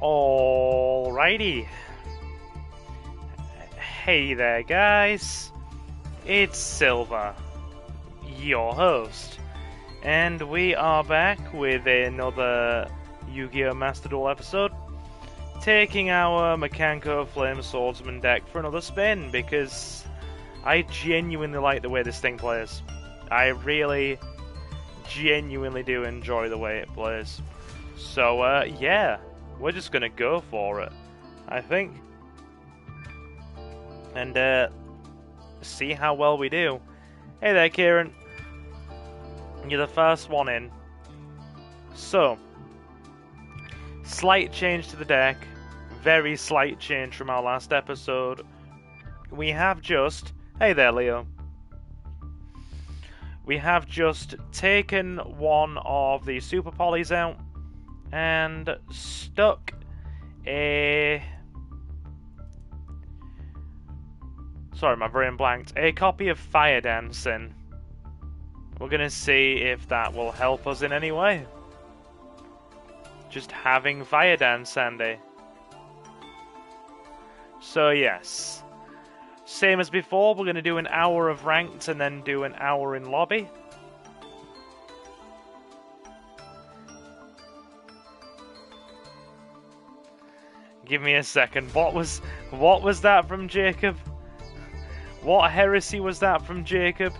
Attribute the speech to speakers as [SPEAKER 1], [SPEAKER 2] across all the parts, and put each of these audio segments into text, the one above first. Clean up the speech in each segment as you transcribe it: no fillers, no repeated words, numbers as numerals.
[SPEAKER 1] Alrighty. Hey there, guys. It's Silver, your host, and we are back with another Yu-Gi-Oh! Master Duel episode, taking our Mikanko Flame Swordsman deck for another spin, because I genuinely like the way this thing plays. I really, genuinely do enjoy the way it plays. So, yeah, we're just gonna go for it, I think. And, see how well we do. Hey there, Kieran. You're the first one in. So, slight change to the deck. Very slight change from our last episode. We have just... Hey there, Leo. We have just taken one of the Super Polys out and stuck a... Sorry, my brain blanked. A copy of Fire Dancing. We're gonna see if that will help us in any way. Just having Fire Dance handy. So yes. Same as before, we're gonna do an hour of ranked and then do an hour in lobby. Give me a second. What was that from Jacob? What heresy was that from Jacob?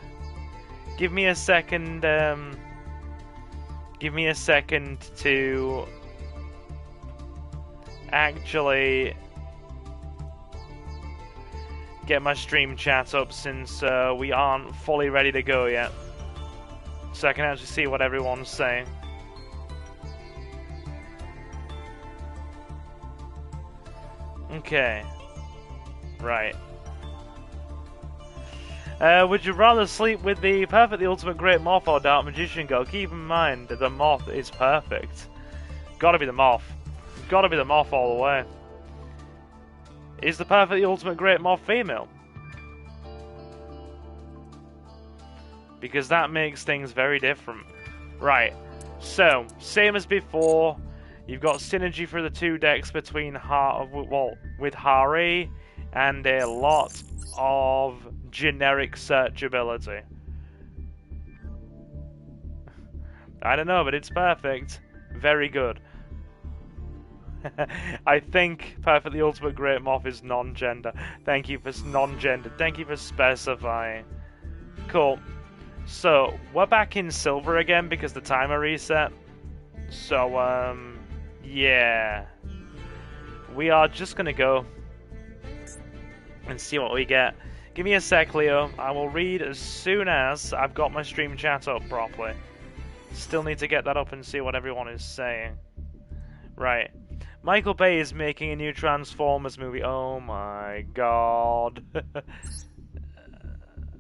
[SPEAKER 1] Give me a second, give me a second to actually get my stream chat up, since we aren't fully ready to go yet. So I can actually see what everyone's saying. Okay. Right. Would you rather sleep with the perfect, the ultimate great moth, or dark magician girl? Keep in mind that the moth is perfect. Gotta be the moth. Gotta be the moth all the way. Is the perfect, the ultimate great moth female? Because that makes things very different. Right. So, same as before. You've got synergy for the two decks between with Hari and a lot of generic searchability. I don't know, but it's perfect. Very good. I think Perfectly Ultimate Great Moth is non-gender. Thank you for non-gender. Thank you for specifying. Cool. So, we're back in silver again because the timer reset. So, yeah. We are just gonna go and see what we get. Give me a sec, Leo. I will read as soon as I've got my stream chat up properly. Still need to get that up and see what everyone is saying. Right. Michael Bay is making a new Transformers movie. Oh my god.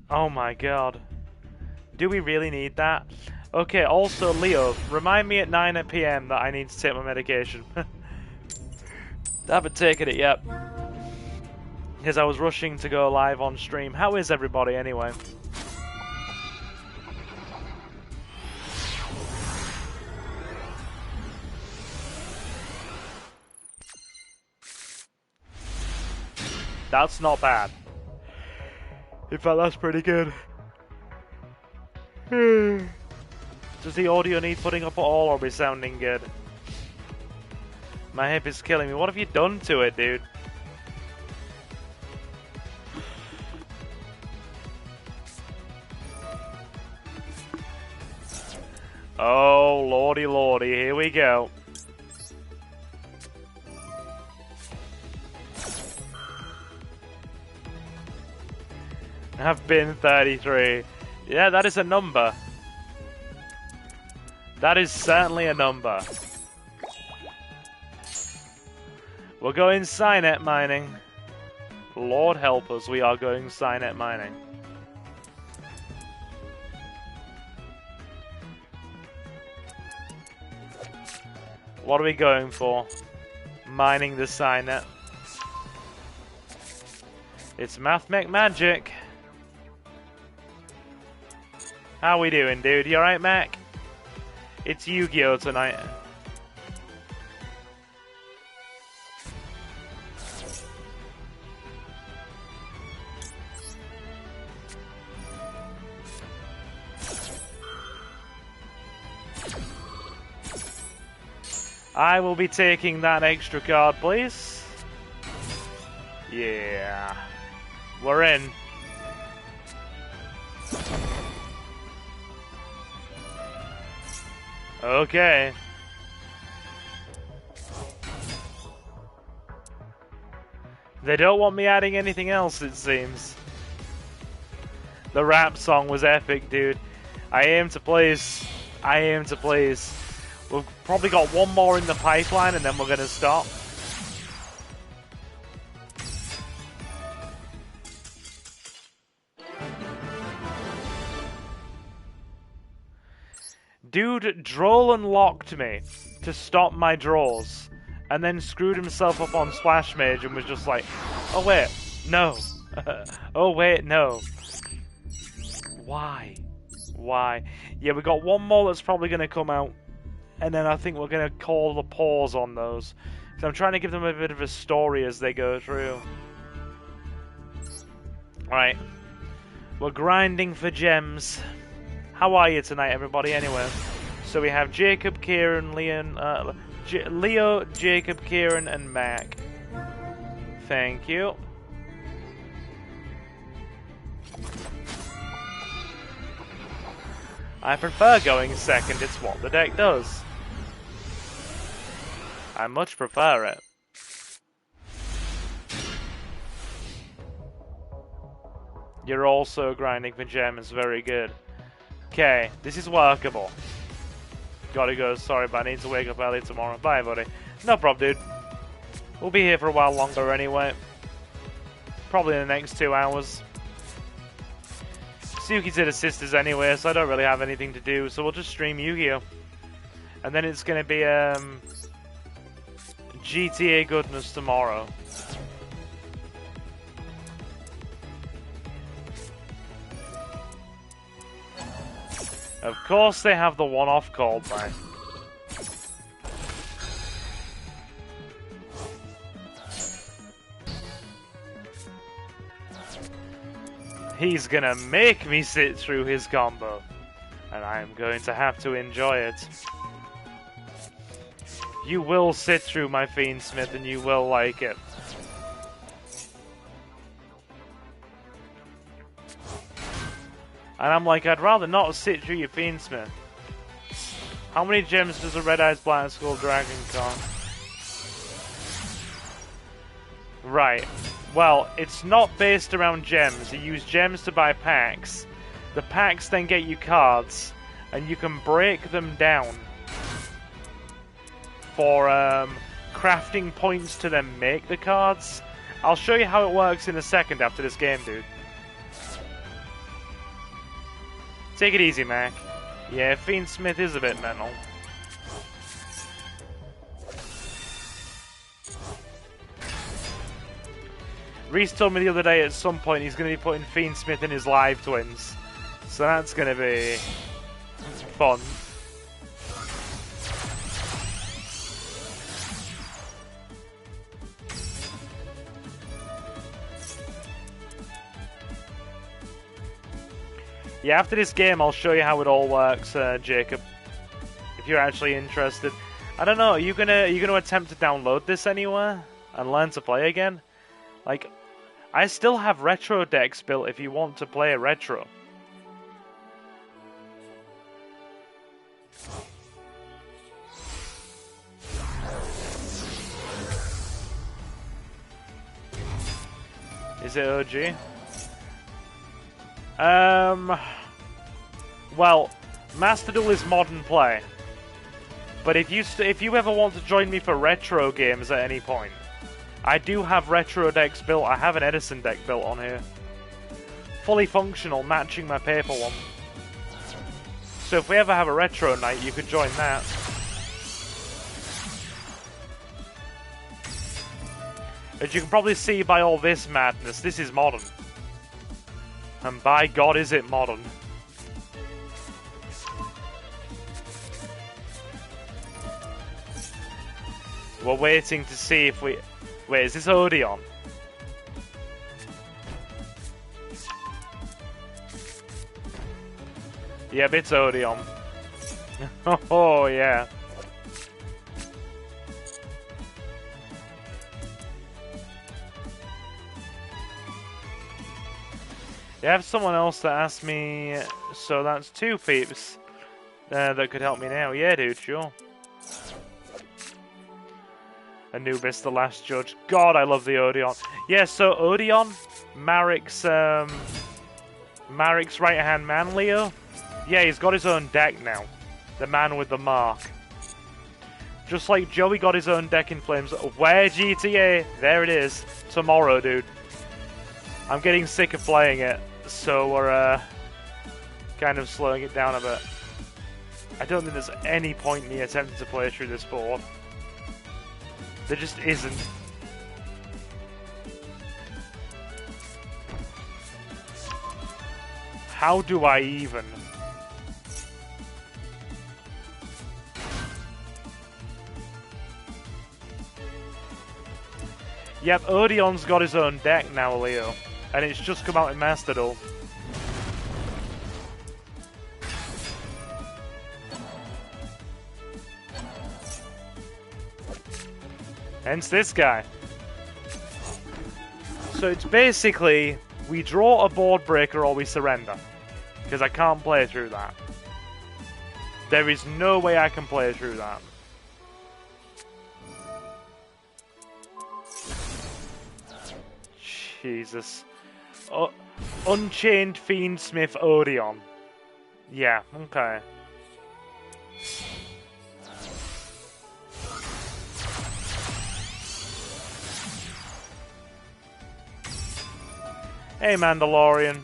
[SPEAKER 1] Oh my god. Do we really need that? Okay, also, Leo, remind me at 9 PM that I need to take my medication. I haven't taken it yet, because I was rushing to go live on stream. How is everybody anyway? That's not bad. In fact, that's pretty good. Does the audio need putting up at all, or are we sounding good? My hip is killing me. What have you done to it, dude? Oh, lordy lordy, here we go. I've been 33. Yeah, that is a number. That is certainly a number. We're going Signet mining. Lord help us, we are going Signet mining. What are we going for? Mining the Signet. It's Math Mech Magic. How we doing, dude? You alright, Mac? It's Yu-Gi-Oh! Tonight. I will be taking that extra card, please. Yeah. We're in. Okay. They don't want me adding anything else, it seems. The rap song was epic, dude. I aim to please. I aim to please. We've probably got one more in the pipeline and then we're going to stop. Dude droll unlocked me to stop my draws and then screwed himself up on Splash Mage and was just like, oh wait, no. Oh wait, no. Why? Why? Yeah, we got one more that's probably going to come out. And then I think we're going to call the pause on those. So I'm trying to give them a bit of a story as they go through. Alright. We're grinding for gems. How are you tonight, everybody, anyway? So we have Jacob, Kieran, Leo, Jacob, Kieran, and Mac. Thank you. I prefer going second, it's what the deck does. I much prefer it. You're also grinding for gems, very good. Okay, this is workable. Gotta go, sorry, but I need to wake up early tomorrow. Bye, buddy. No problem, dude. We'll be here for a while longer anyway. Probably in the next 2 hours. Suki's at her sister's anyway, so I don't really have anything to do, so we'll just stream Yu-Gi-Oh! And then it's gonna be, GTA goodness tomorrow. Of course they have the one-off called back. He's gonna make me sit through his combo. And I am going to have to enjoy it. You will sit through my Fiendsmith and you will like it. And I'm like, I'd rather not sit through your Fiendsmith. How many gems does a Red Eyes Black Skull Dragon cost? Right. Well, it's not based around gems. You use gems to buy packs. The packs then get you cards, and you can break them down for crafting points to then make the cards. I'll show you how it works in a second after this game, dude. Take it easy, Mac. Yeah, Fiendsmith is a bit mental. Reese told me the other day at some point he's going to be putting Fiendsmith in his live twins. So that's going to be fun. Yeah, after this game I'll show you how it all works, Jacob. If you're actually interested. I don't know, are you gonna attempt to download this anywhere? And learn to play again? Like, I still have retro decks built if you want to play a retro. Is it OG? Well, Master Duel is modern play. But if you ever want to join me for retro games at any point, I do have retro decks built. I have an Edison deck built on here. Fully functional, matching my paper one. So if we ever have a retro night, you could join that. As you can probably see by all this madness, this is modern. And by God is it modern. We're waiting to see if we... Wait, is this Odeon? Yep, it's Odeon. Oh, yeah. You have someone else that asked me, so that's 2 peeps that could help me now. Yeah, dude, sure. Anubis, the last judge. God, I love the Odeon. Yeah, so Odeon, Marik's right-hand man, Leo. Yeah, he's got his own deck now. The man with the mark. Just like Joey got his own deck in Flames. Where GTA? There it is. Tomorrow, dude. I'm getting sick of playing it, so we're kind of slowing it down a bit. I don't think there's any point in me attempting to play through this board. There just isn't. How do I even? Yep, Odeon's got his own deck now, Leo. And it's just come out in Master Duel. Hence this guy. So it's basically, we draw a board breaker or we surrender. Because I can't play through that. There is no way I can play through that. Jesus. Unchained Fiendsmith Odeon. Yeah, okay. Hey, Mandalorian.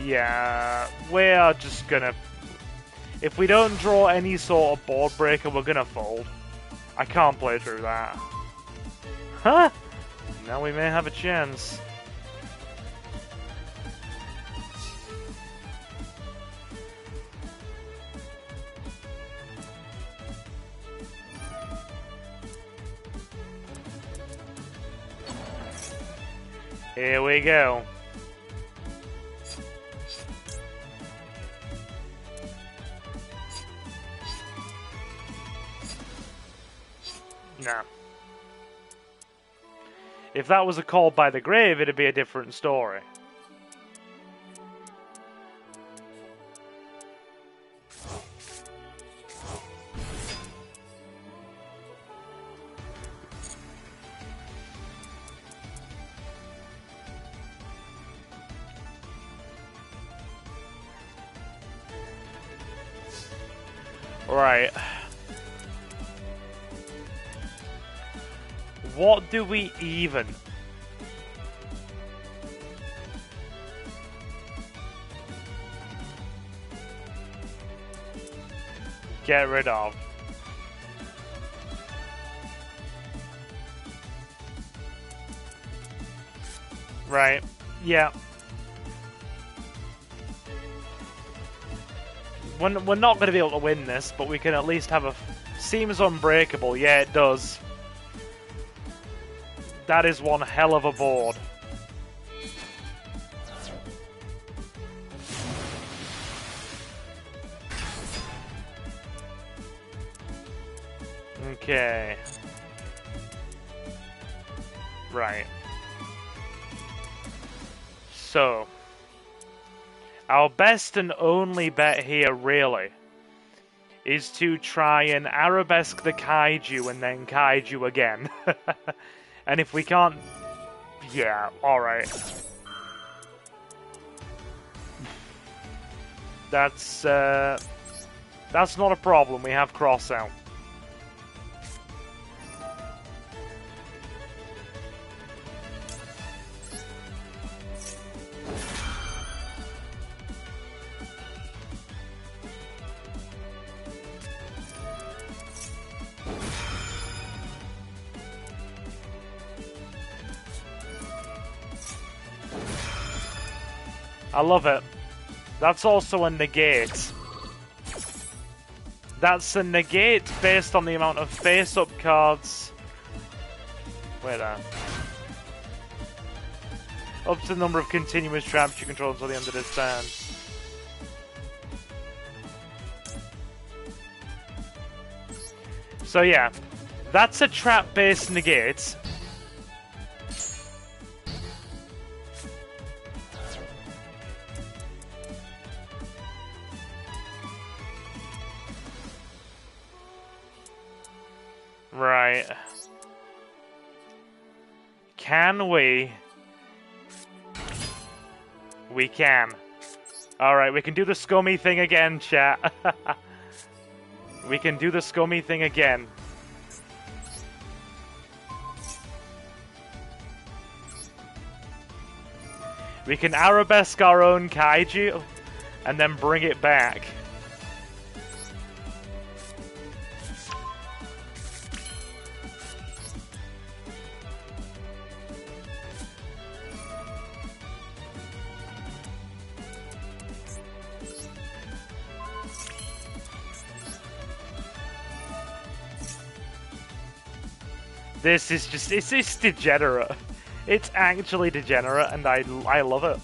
[SPEAKER 1] Yeah, we are just gonna... If we don't draw any sort of board breaker, we're gonna fold. I can't play through that. Huh? Now we may have a chance. Here we go. Nah. If that was a call by the grave, it'd be a different story. Right. What do we even? Get rid of. Right. Yeah. We're not going to be able to win this, but we can at least have a... Seems unbreakable. Yeah, it does. That is one hell of a board. Okay. Right. So, our best and only bet here, really, is to try and arabesque the kaiju and then kaiju again. And if we can't... Yeah, alright. That's not a problem, we have cross out. I love it. That's also a negate. That's a negate based on the amount of face-up cards Wait there. Up to the number of continuous traps you control until the end of this turn. So yeah, that's a trap-based negate. Right. Can we? We can. Alright, we can do the scummy thing again, chat. We can do the scummy thing again. We can arabesque our own kaiju and then bring it back. This is just, it's degenerate. It's actually degenerate, and I love it.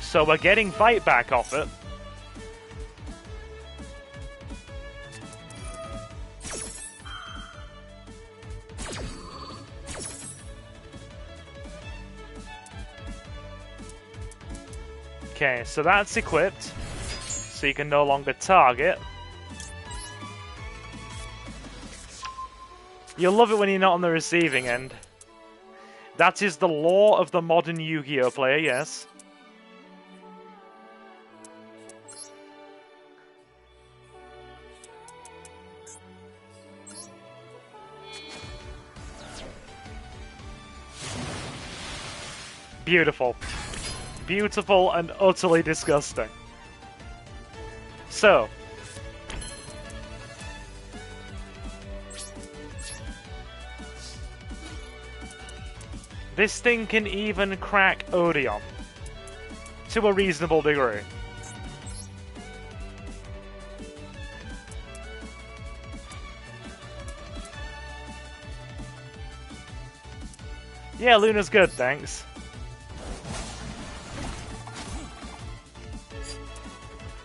[SPEAKER 1] So we're getting fight back off it. Okay, so that's equipped. So you can no longer target. You'll love it when you're not on the receiving end. That is the law of the modern Yu-Gi-Oh player, yes. Beautiful. Beautiful and utterly disgusting. So, this thing can even crack Odeon to a reasonable degree. Yeah, Luna's good, thanks.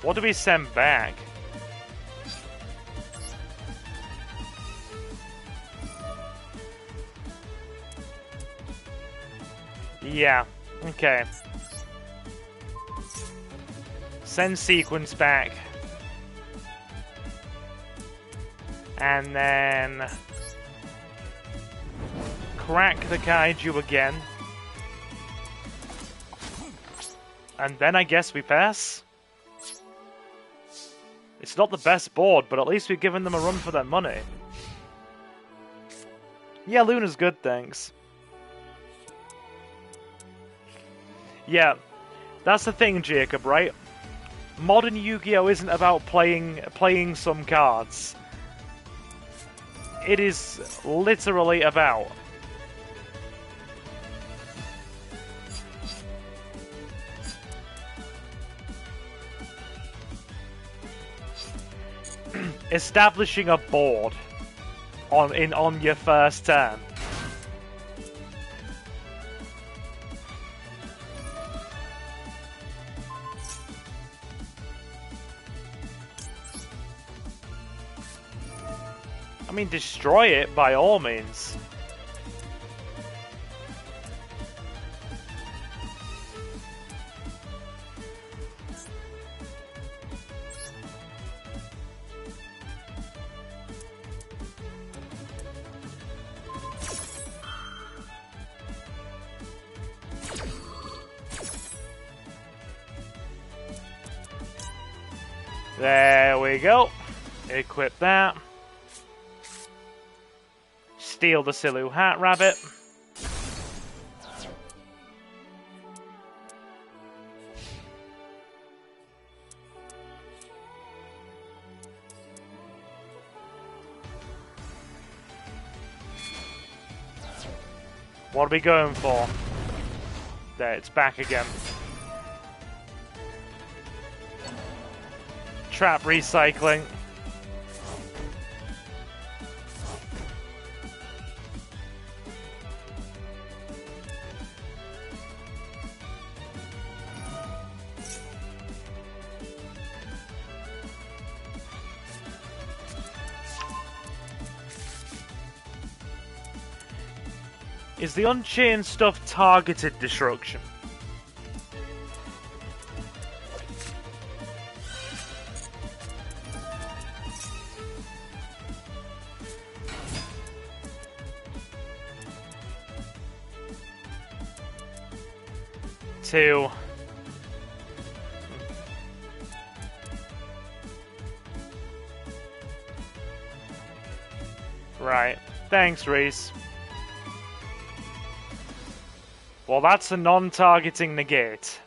[SPEAKER 1] What do we send back? Yeah, okay. Send sequence back. And then crack the kaiju again. And then I guess we pass. It's not the best board, but at least we've given them a run for their money. Yeah, Luna's good, thanks. Yeah, that's the thing, Jacob, right? Modern Yu-Gi-Oh! Isn't about playing some cards. It is literally about establishing a board on your first turn. I mean, destroy it by all means. There we go. Equip that. Steal the Silu Hat Rabbit. What are we going for? There, it's back again. Trap recycling. Is the Unchained stuff targeted destruction? Two. Right. Thanks, Reese. Well, that's a non-targeting negate.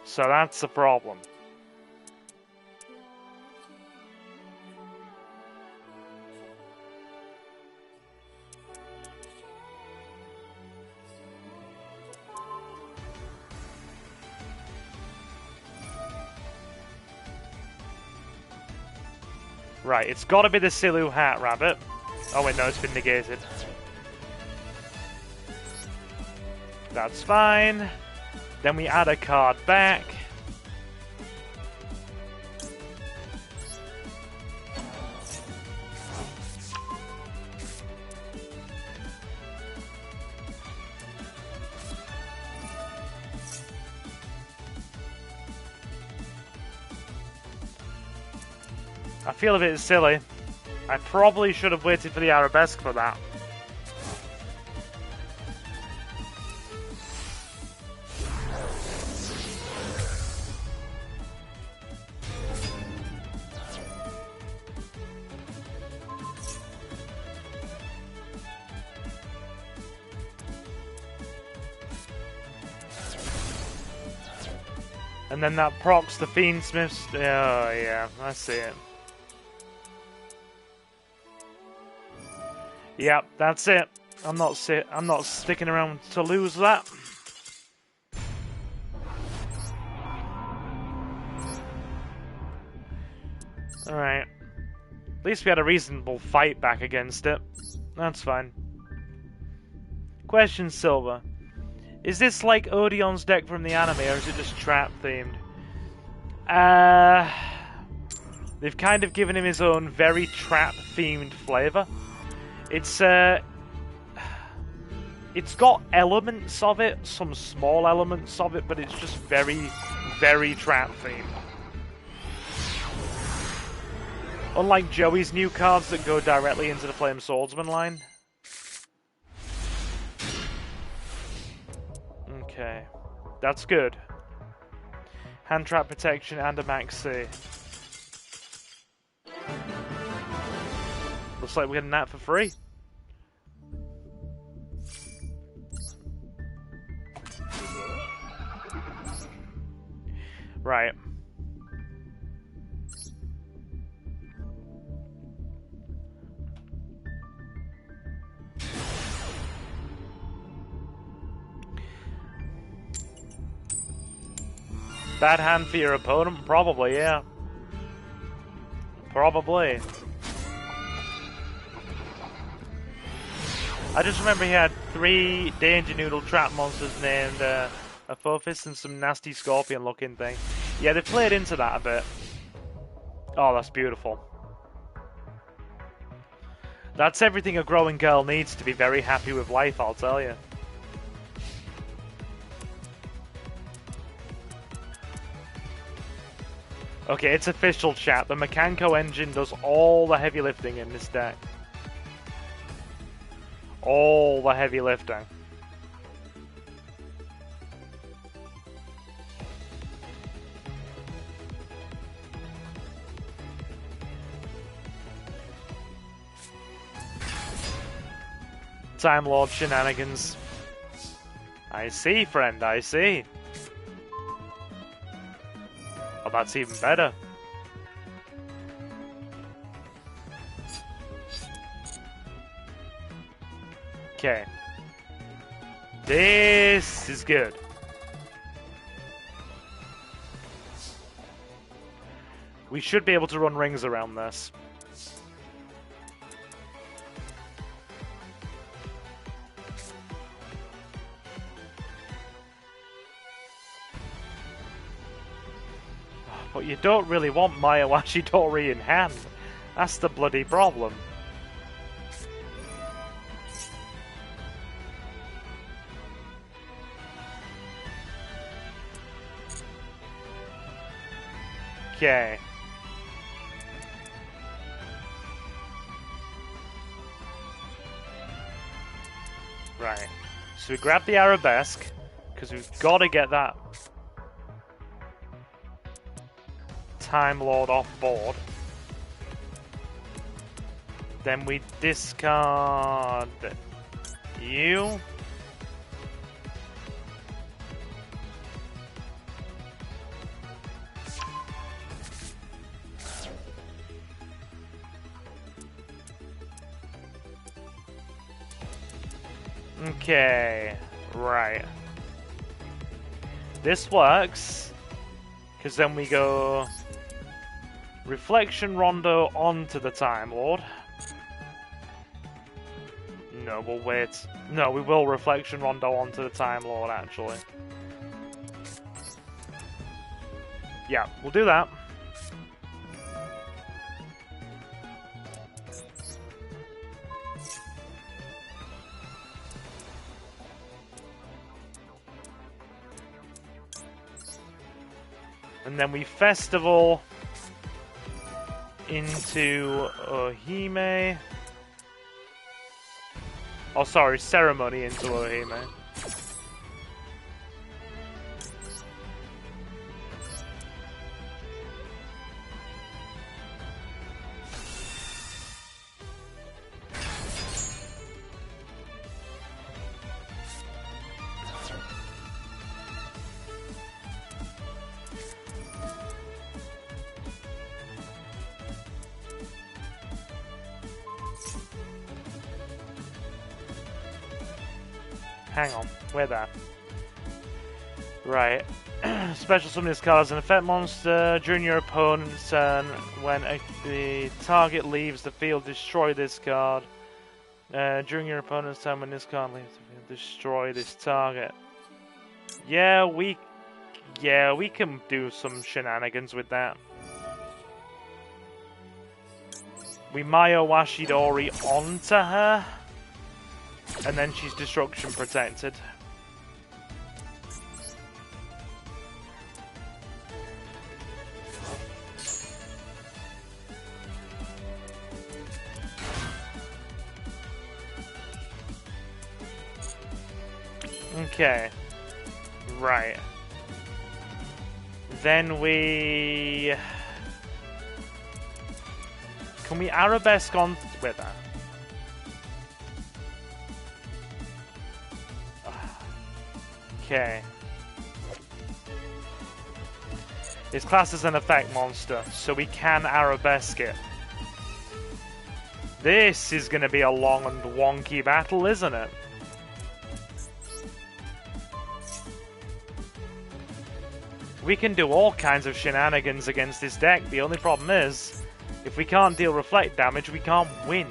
[SPEAKER 1] So that's a problem. Right, it's got to be the Silu Hat Rabbit. Oh wait, no, it's been negated. That's fine. Then we add a card back. I feel a bit silly. I probably should have waited for the Arabesque for that. And then that procs the Fiendsmith's... Oh yeah, I see it. Yep, that's it. I'm not sticking around to lose that. Alright. At least we had a reasonable fight back against it. That's fine. Question, Silver. Is this like Odeon's deck from the anime, or is it just trap themed? They've kind of given him his own very trap themed flavor. It's got elements of it, some small elements of it, but it's just very, very trap themed. Unlike Joey's new cards that go directly into the Flame Swordsman line. Okay, that's good. Hand trap protection and a max C. Looks like we're getting that for free. Right. Bad hand for your opponent? Probably, yeah. Probably. I just remember he had 3 Danger Noodle trap monsters named a Fophis and some nasty scorpion looking thing. Yeah, they played into that a bit. Oh, that's beautiful. That's everything a growing girl needs to be very happy with life, I'll tell you. Okay, it's official, chat. The Mikanko engine does all the heavy lifting in this deck. All the heavy lifting. Time Lord shenanigans. I see, friend, I see. Oh, that's even better. Okay. This is good. We should be able to run rings around this. But you don't really want Mayawashi Dori in hand. That's the bloody problem. Okay. Right. So we grab the arabesque, because we've got to get that Time Lord off board. Then we discard you. Okay, right. This works, because then we go Reflection Rondo onto the Time Lord. No, we'll wait. No, we will Reflection Rondo onto the Time Lord, actually. Yeah, we'll do that. And then we Festival into Ohime. Oh, sorry, Ceremony into Ohime. Hang on, we're there. Right. Special summon this card as an effect monster during your opponent's turn. When the target leaves the field, destroy this card. During your opponent's turn, when this card leaves the field, destroy this target. Yeah, we can do some shenanigans with that. We Mayo Washidori onto her. And then she's destruction protected. Okay. Right. Then we... Can we arabesque on with that? Okay. It's classed as an effect monster, so we can arabesque it. This is going to be a long and wonky battle, isn't it? We can do all kinds of shenanigans against this deck. The only problem is, if we can't deal reflect damage, we can't win.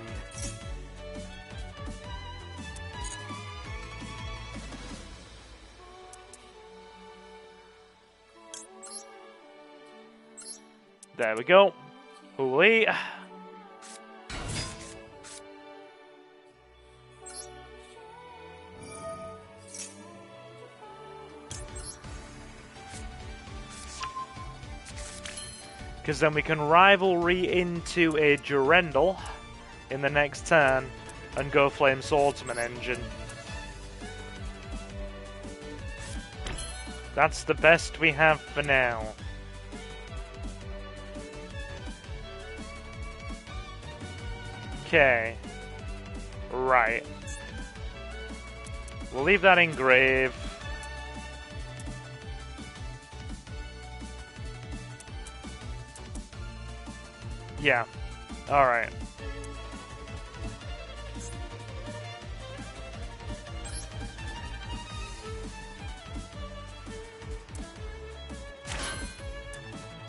[SPEAKER 1] There we go. Hooey. Because then we can rivalry into a Durendal in the next turn and go Flame Swordsman engine. That's the best we have for now. Okay. Right. We'll leave that in grave. Yeah. Alright.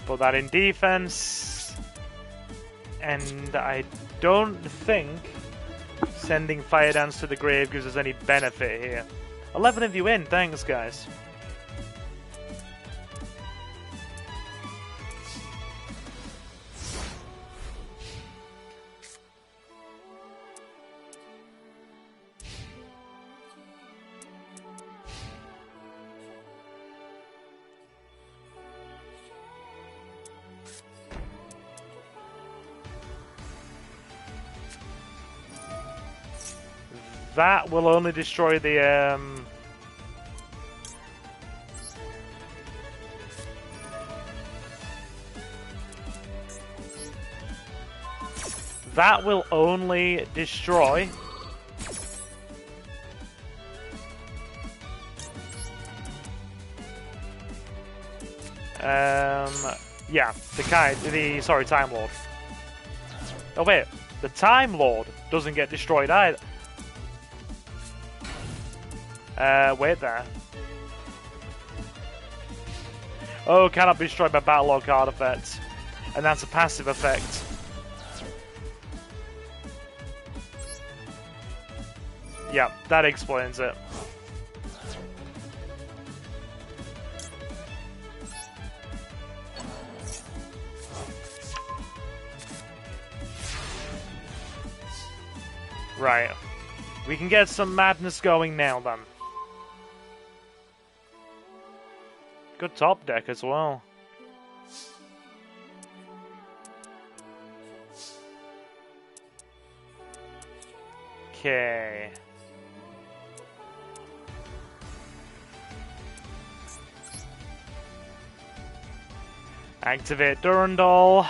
[SPEAKER 1] Put that in defense. And I don't think sending Fire Dance to the grave gives us any benefit here. 11 of you in, thanks guys. That will only destroy the that will only destroy yeah, sorry, Time Lord. Oh wait, the Time Lord doesn't get destroyed either. Wait there. Oh, cannot be destroyed by battle or card effects. And that's a passive effect. Yeah, that explains it. Right. We can get some madness going now, then. Good top deck as well. Okay. Activate Durandal.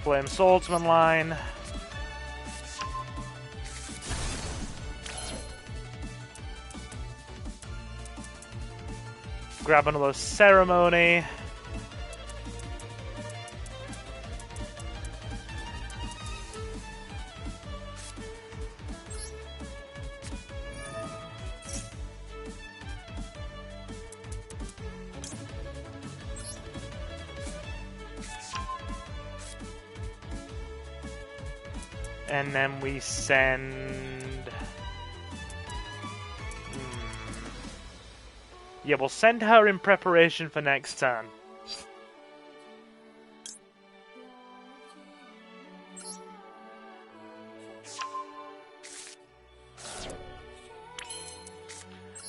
[SPEAKER 1] Flame Swordsman line. Grab another Ceremony. And then we send... Yeah, we'll send her in preparation for next turn.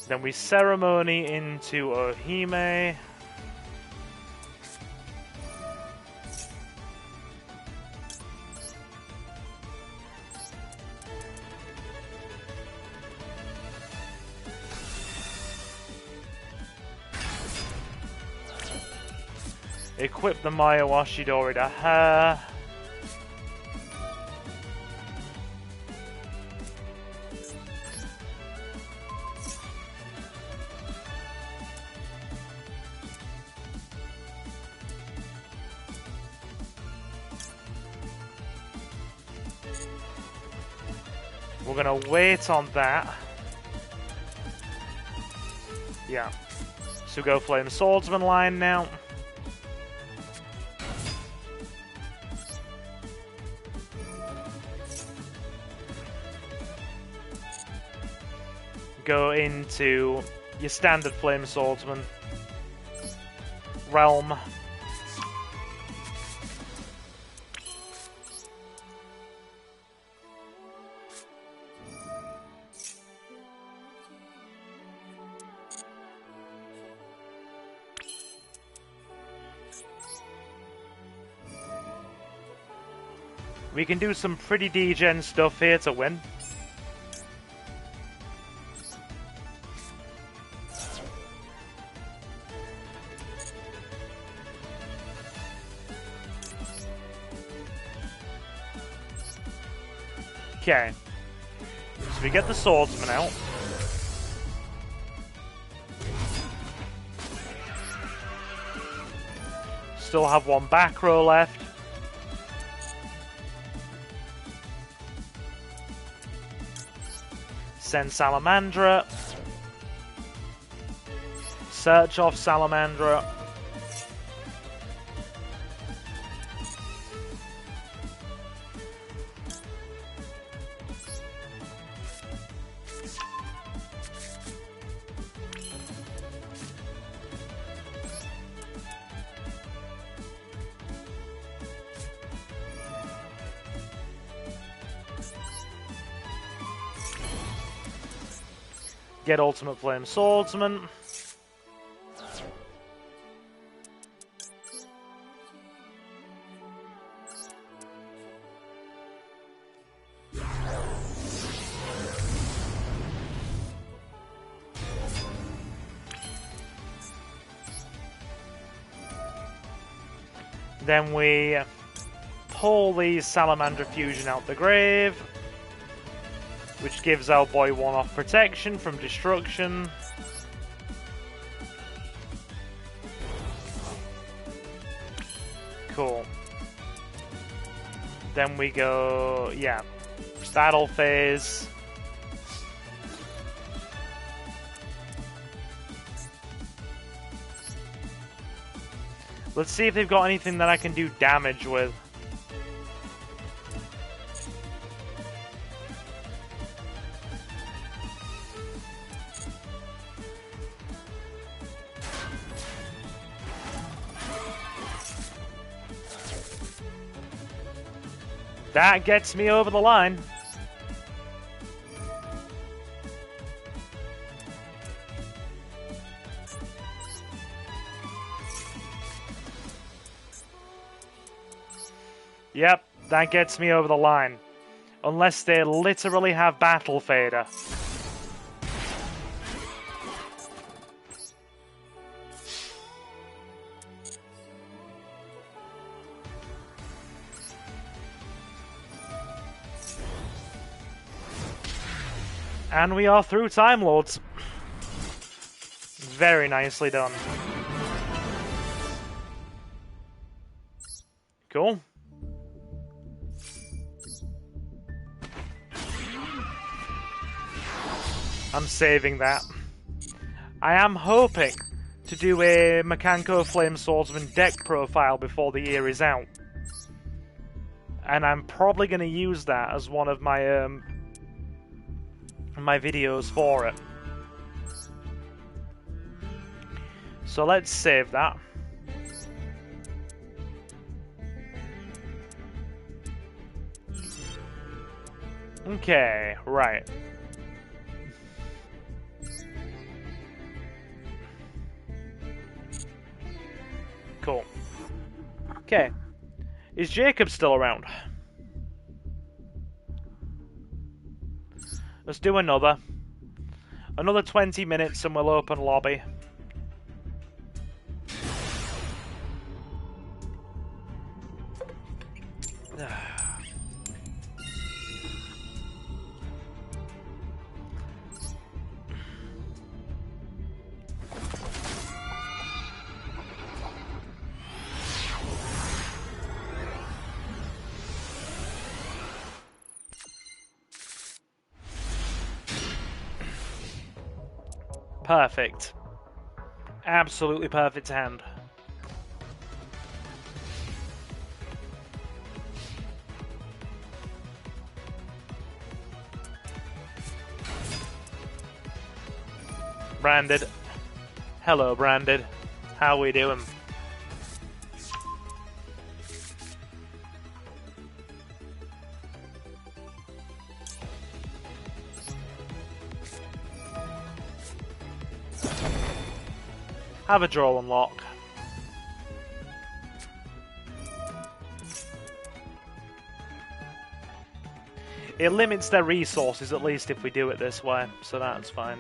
[SPEAKER 1] Then we Ceremony into Ohime. Equip the Maya Washidori to her. We're gonna wait on that. Yeah. So go Flame Swordsman line now. Go into your standard Flame Swordsman. Realm. We can do some pretty degen stuff here to win. Okay, so we get the Swordsman out. Still have one back row left. Send Salamandra. Search off Salamandra. Get Ultimate Flame Swordsman. Then we pull the Salamander Fusion out the grave, which gives our boy one-off protection from destruction. Cool. Then we go, yeah, battle phase. Let's see if they've got anything that I can do damage with. That gets me over the line. Yep, that gets me over the line. Unless they literally have Battle Fader. And we are through Time Lords. Very nicely done. Cool. I'm saving that. I am hoping to do a Mikanko Flame Swordsman deck profile before the year is out. And I'm probably going to use that as one of my my videos for it. So let's save that. Okay, right. Cool. Okay. Is Jacob still around? Let's do another. Another 20 minutes and we'll open lobby. Perfect. Absolutely perfect hand. Branded. Hello, Branded. How we doing? Have a draw unlock. It limits their resources, at least if we do it this way, so that's fine.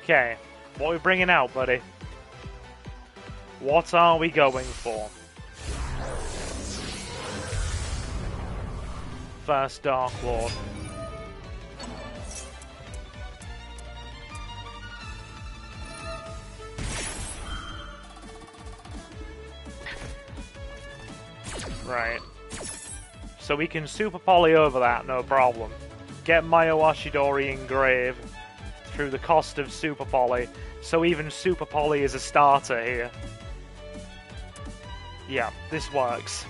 [SPEAKER 1] Okay, what are we bringing out, buddy? What are we going for? First Dark Lord. Right. So we can Super Poly over that, no problem. Get Mayo Ashidori engraved through the cost of Super Poly, so even Super Poly is a starter here. Yeah, this works.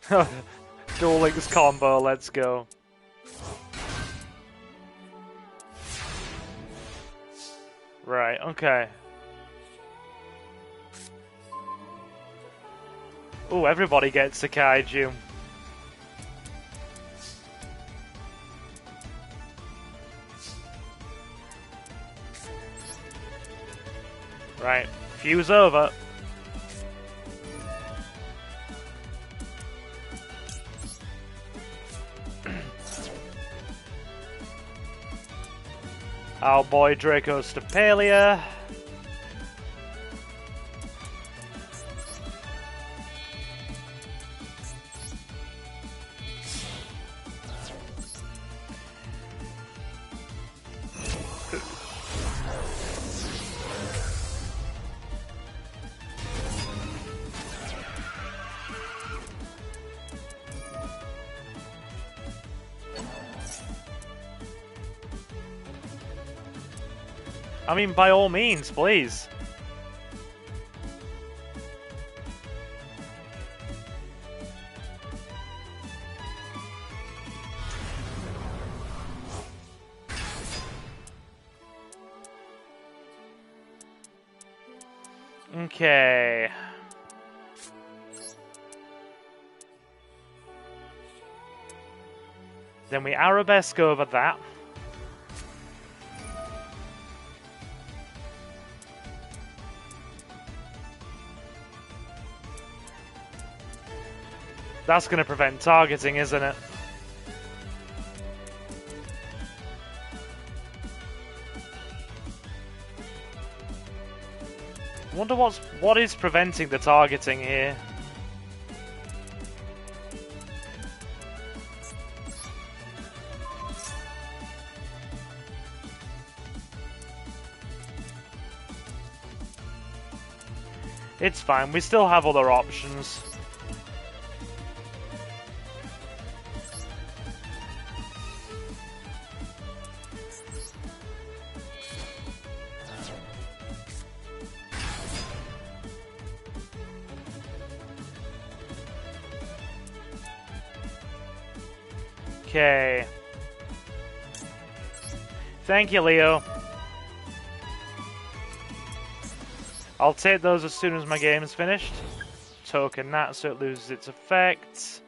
[SPEAKER 1] Duel Links combo, let's go. Right, okay. Ooh, everybody gets a kaiju. Right, fuse over. Our boy Draco's Stapelia. I mean, by all means, please. Okay. Then we arabesque over that. That's going to prevent targeting, isn't it? I wonder what is preventing the targeting here. It's fine, we still have other options. Okay. Thank you, Leo. I'll take those as soon as my game is finished. Token that so it loses its effect.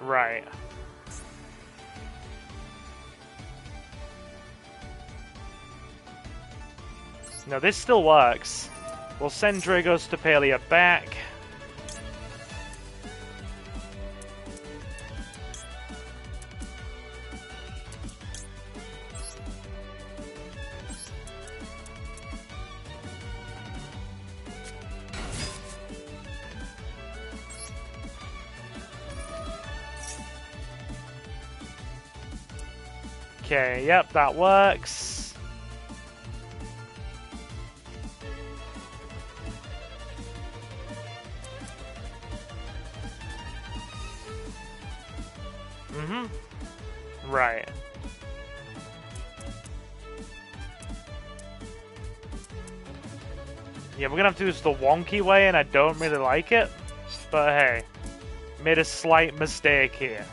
[SPEAKER 1] Right. No, this still works. We'll send Drago's Stapelia back. Okay, yep, that works. Right. Yeah, we're gonna have to do this the wonky way, and I don't really like it. But hey, made a slight mistake here.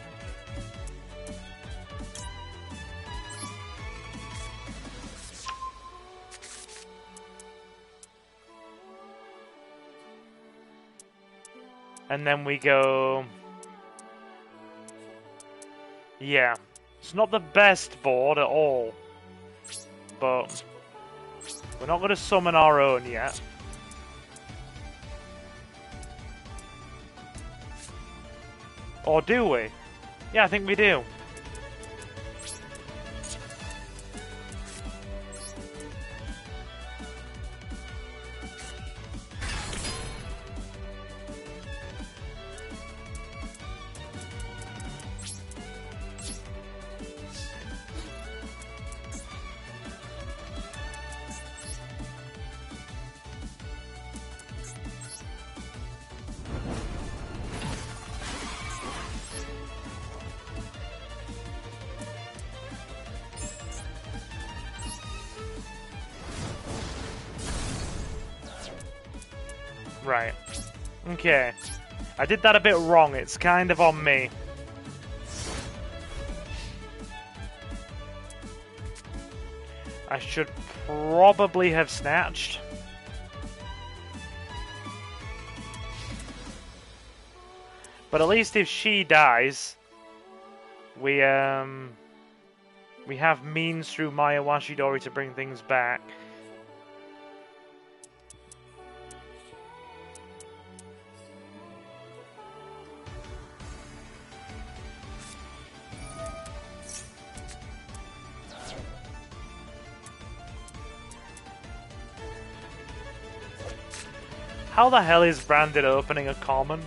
[SPEAKER 1] And then we go... Yeah. It's not the best board at all. But... we're not going to summon our own yet. Or do we? Yeah, I think we do. Right. Okay. I did that a bit wrong. It's kind of on me. I should probably have snatched. But at least if she dies, we have means through Maya Washidori to bring things back. How the hell is Branded opening a common?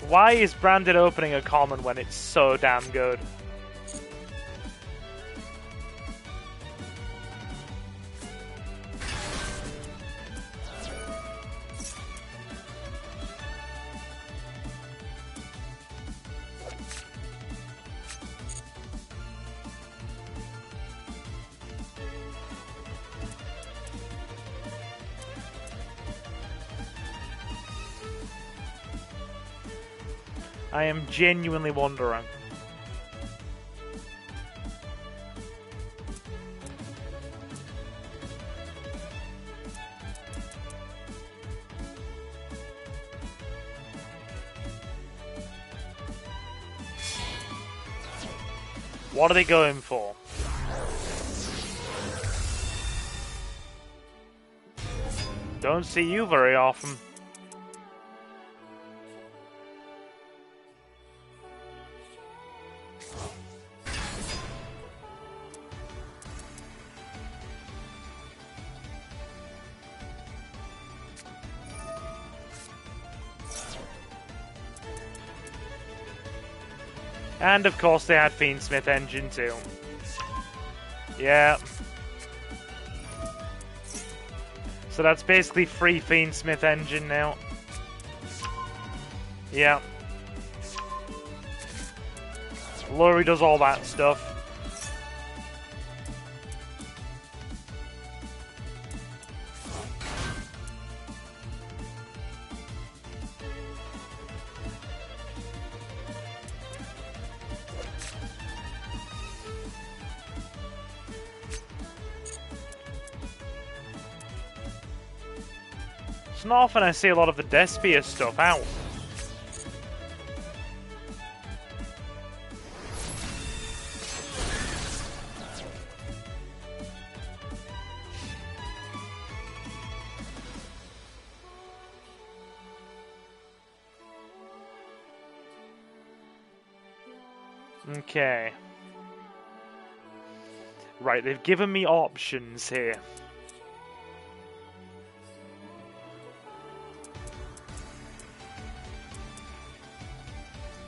[SPEAKER 1] Why is Branded opening a common when it's so damn good? I am genuinely wondering. What are they going for? Don't see you very often. And of course they had Fiendsmith Engine too. Yeah. So that's basically free Fiendsmith Engine now. Yeah. Lori does all that stuff. It's not often I see a lot of the Despia stuff out. Okay. Right, they've given me options here.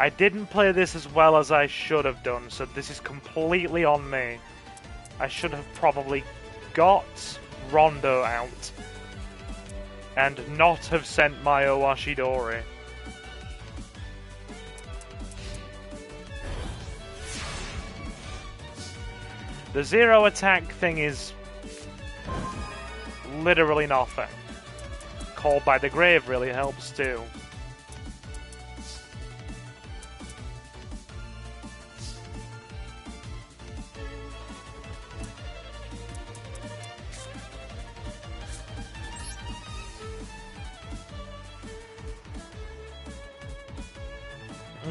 [SPEAKER 1] I didn't play this as well as I should have done, so this is completely on me. I should have probably got Rondo out and not have sent Maya Washidori. The zero attack thing is literally nothing. Called by the Grave really helps too.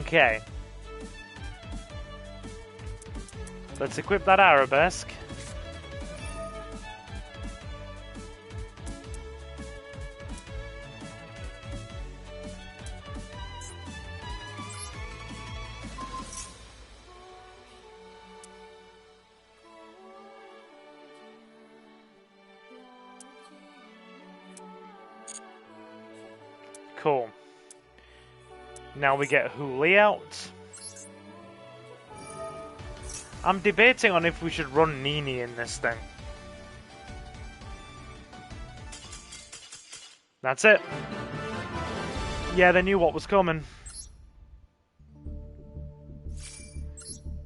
[SPEAKER 1] Okay. Let's equip that Arabesque. Cool. Now we get Hooli out. I'm debating on if we should run Nini in this thing. That's it. Yeah, they knew what was coming.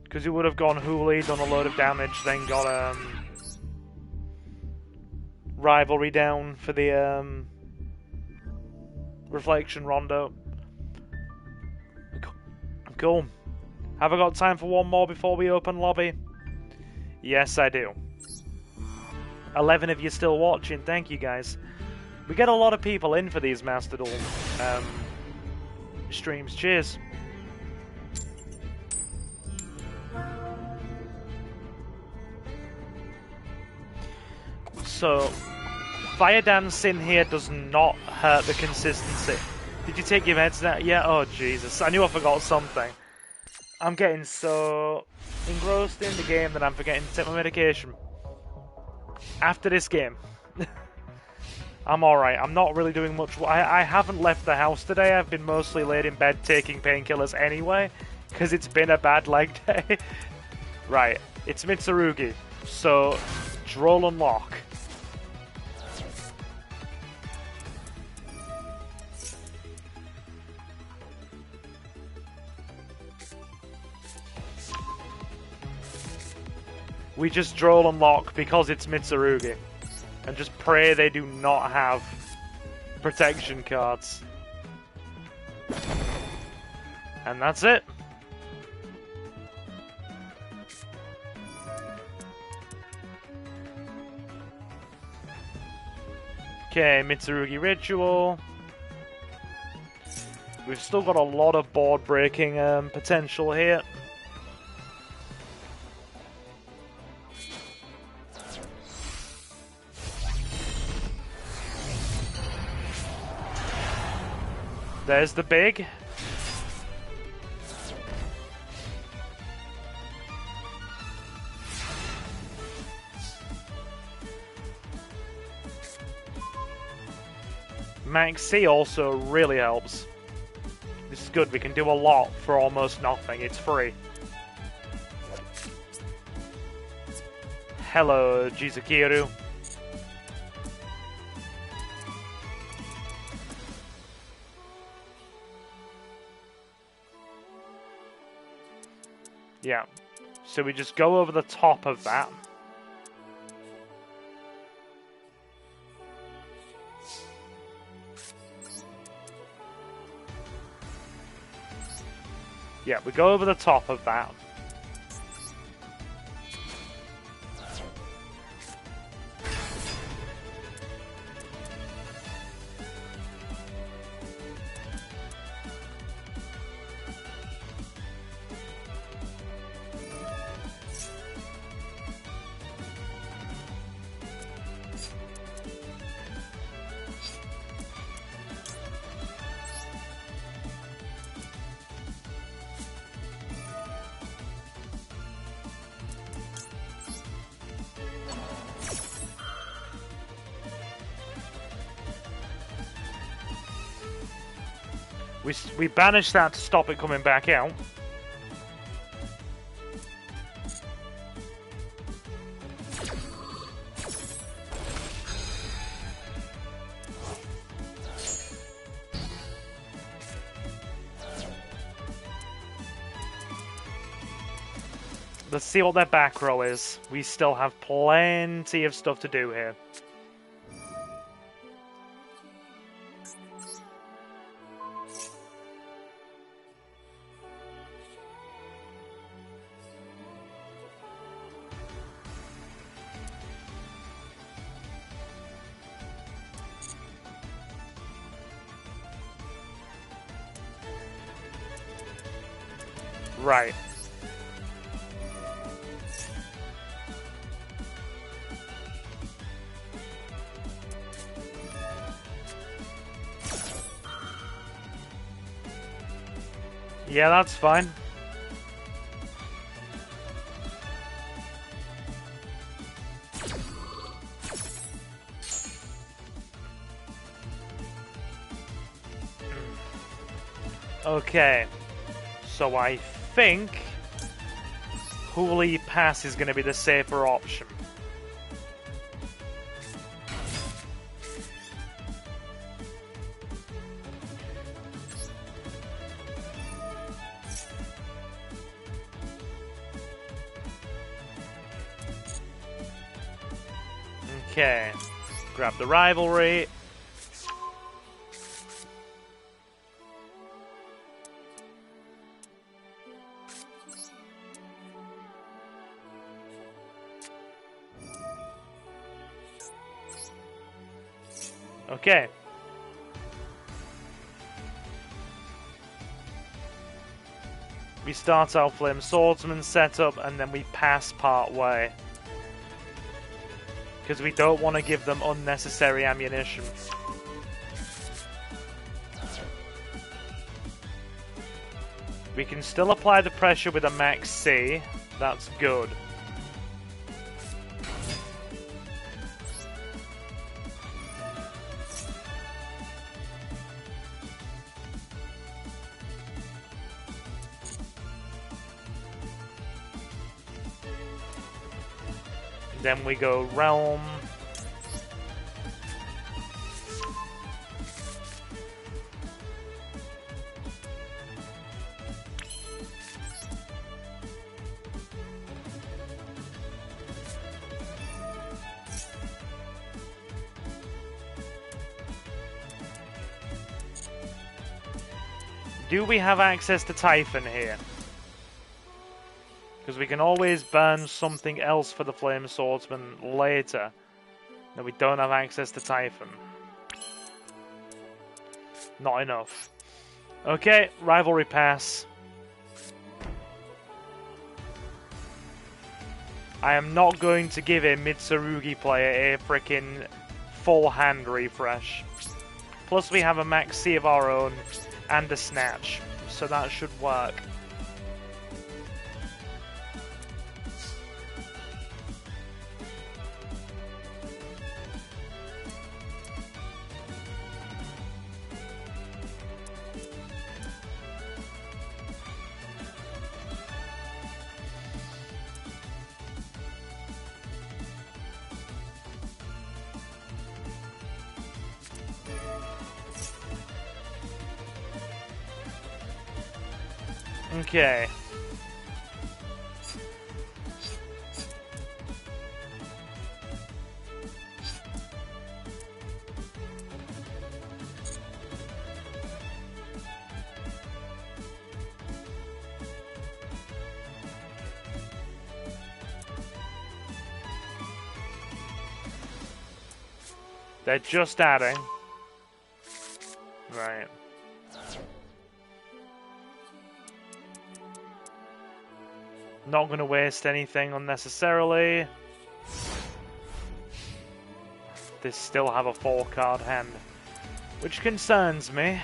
[SPEAKER 1] Because he would have gone Hooli, done a load of damage, then got Rivalry down for the Reflection Rondo. Cool. Have I got time for one more before we open lobby? Yes, I do. 11 of you still watching. Thank you, guys. We get a lot of people in for these Master Duel streams. Cheers. So, Fire Dance in here does not hurt the consistency. Did you take your meds now? Yeah, oh Jesus. I knew I forgot something. I'm getting so engrossed in the game that I'm forgetting to take my medication. After this game. I'm alright. I'm not really doing much. I haven't left the house today. I've been mostly laid in bed taking painkillers anyway, because it's been a bad leg day. Right. It's Mitsurugi. So, Droll and Lock. We just Droll and Lock because it's Mitsurugi. And just pray they do not have protection cards. And that's it. Okay, Mitsurugi Ritual. We've still got a lot of board breaking potential here. There's the big. Max C also really helps. This is good, we can do a lot for almost nothing, it's free. Hello, Jizukiru. Yeah, so we just go over the top of that. Yeah, we go over the top of that. We banished that to stop it coming back out. Let's see what their back row is. We still have plenty of stuff to do here. Right. Yeah, that's fine. Okay. So I think Hooli Pass is going to be the safer option. Okay, grab the rivalry. Okay. We start our Flame Swordsman setup and then we pass part way. Because we don't want to give them unnecessary ammunition. We can still apply the pressure with a max C. That's good. Then we go Realm. Do we have access to Typhon here? Because we can always burn something else for the Flame Swordsman later. No, we don't have access to Typhon. Not enough. Okay, Rivalry Pass. I am not going to give a Mitsurugi player a freaking full hand refresh. Plus we have a max C of our own and a snatch, so that should work. Okay. They're just adding. Right. Not going to waste anything unnecessarily. They still have a 4-card hand, which concerns me.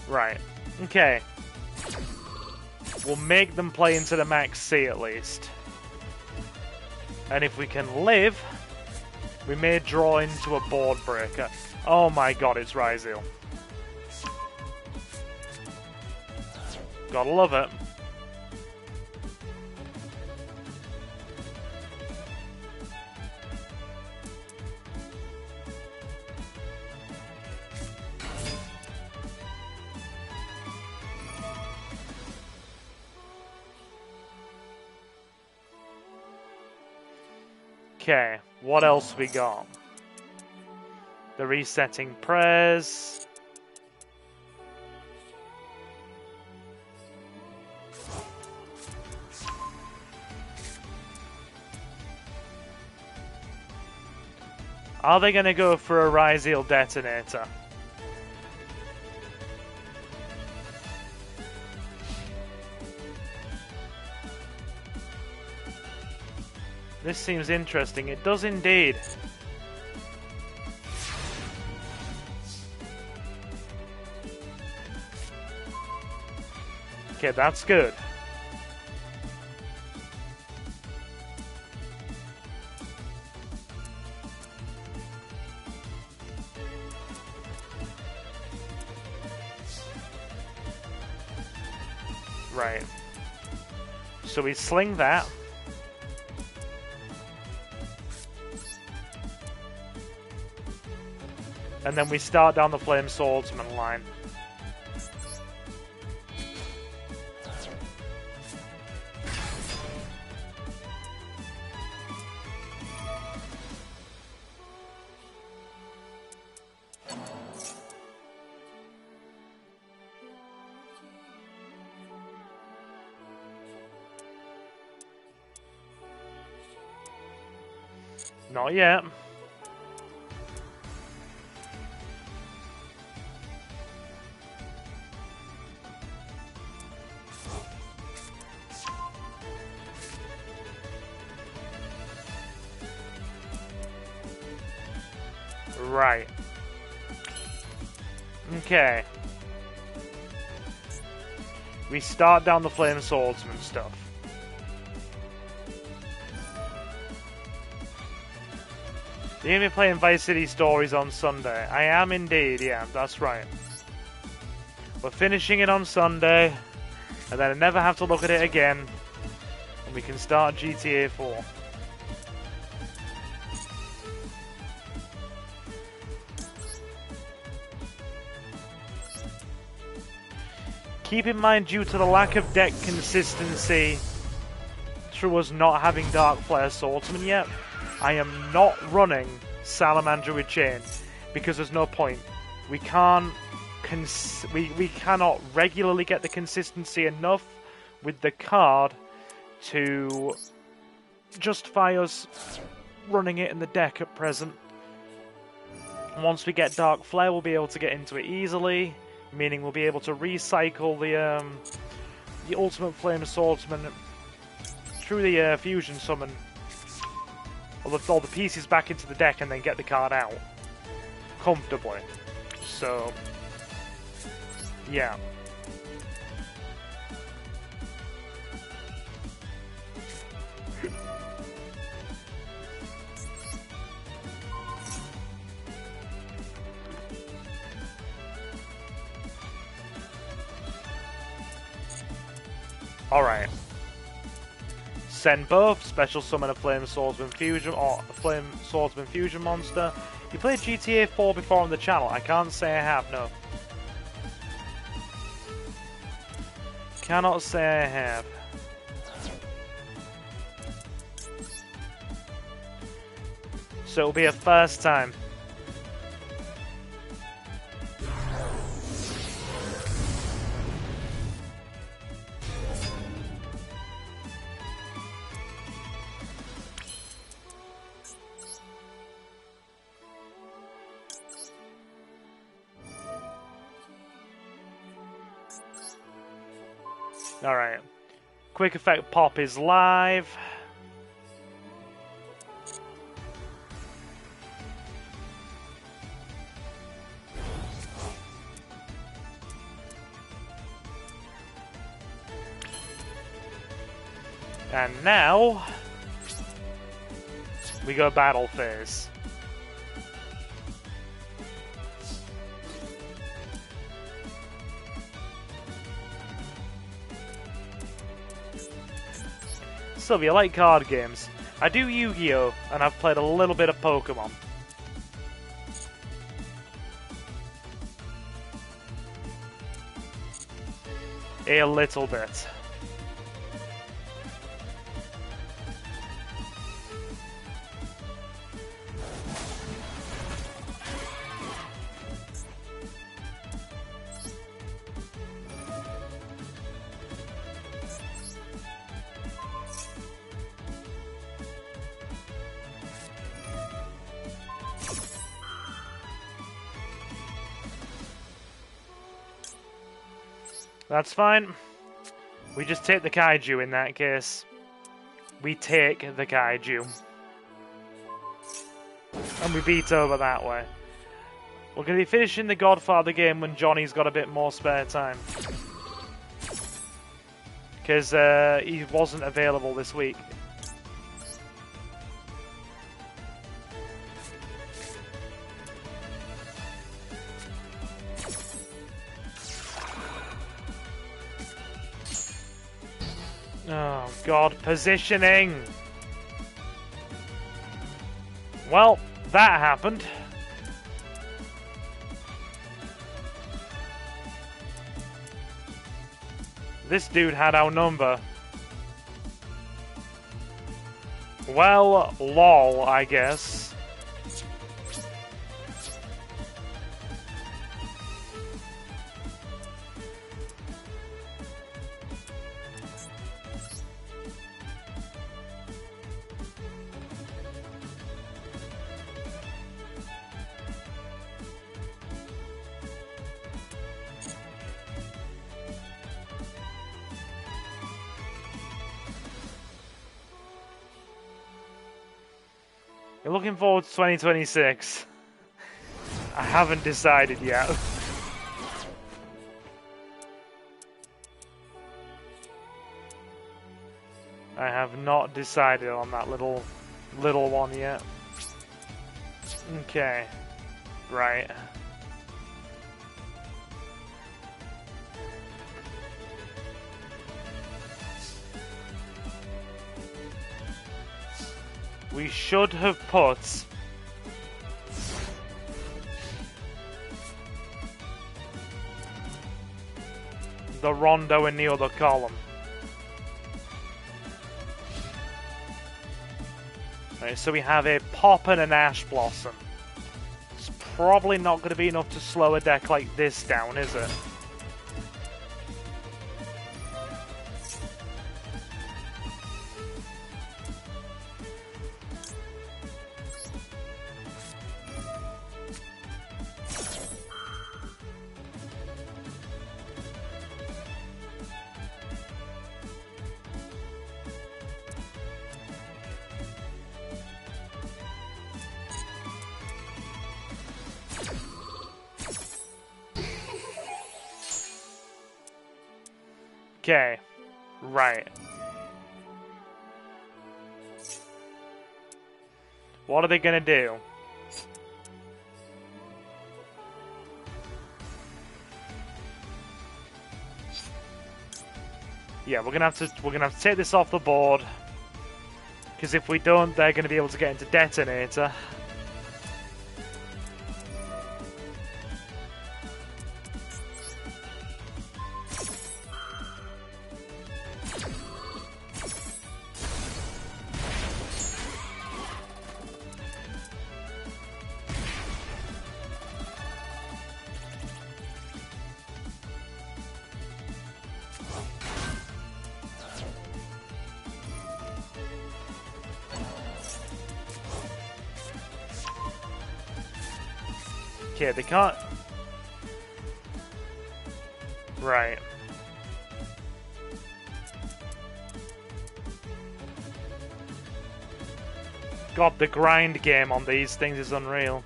[SPEAKER 1] Right. Okay. We'll make them play into the max C at least. And if we can live, we may draw into a board breaker. Oh my god, it's Ryzeal. Gotta love it. Okay, what else we got? The resetting prayers. Are they going to go for a Ryzeal detonator? This seems interesting. It does indeed. Okay, that's good. Right. So we sling that. and then we start down the Flame Swordsman line. Not yet. Right. Okay. We start down the Flame Swordsman stuff. You're going to be playing Vice City Stories on Sunday. I am indeed, yeah, that's right. We're finishing it on Sunday, and then I never have to look at it again, and we can start GTA 4. Keep in mind, due to the lack of deck consistency through us not having Dark Flare Swordsman yet, I am not running Salamander with Chain because there's no point. We can't we cannot regularly get the consistency enough with the card to justify us running it in the deck at present. Once we get Dark Flare, we'll be able to get into it easily, meaning we'll be able to recycle the Ultimate Flame Swordsman through the Fusion Summon, all the pieces back into the deck, and then get the card out comfortably. So, yeah. Alright. Send both. Special summon a Flame Swordsman Fusion or a Flame Swordsman Fusion monster. You played GTA 4 before on the channel? I can't say I have, no. Cannot say I have. So it'll be a first time. Alright. Quick Effect Pop is live. And now we go battle phase. So if you like card games, I do Yu-Gi-Oh! And I've played a little bit of Pokemon. A little bit. That's fine. We just take the Kaiju in that case. We take the Kaiju. And we beat over that way. We're going to be finishing the Godfather game when Johnny's got a bit more spare time. Because he wasn't available this week. Oh god, positioning! Well, that happened. This dude had our number. Well, lol, I guess. You're looking forward to 2026. I haven't decided yet. I have not decided on that little one yet. Okay. Right. We should have put the Rondo in the other column. Right, so we have a Pop and an Ash Blossom. It's probably not going to be enough to slow a deck like this down, is it? Okay, right. What are they gonna do? Yeah, we're gonna have to take this off the board, because if we don't, they're gonna be able to get into Detonator. Okay, they can't... Right. God, the grind game on these things is unreal.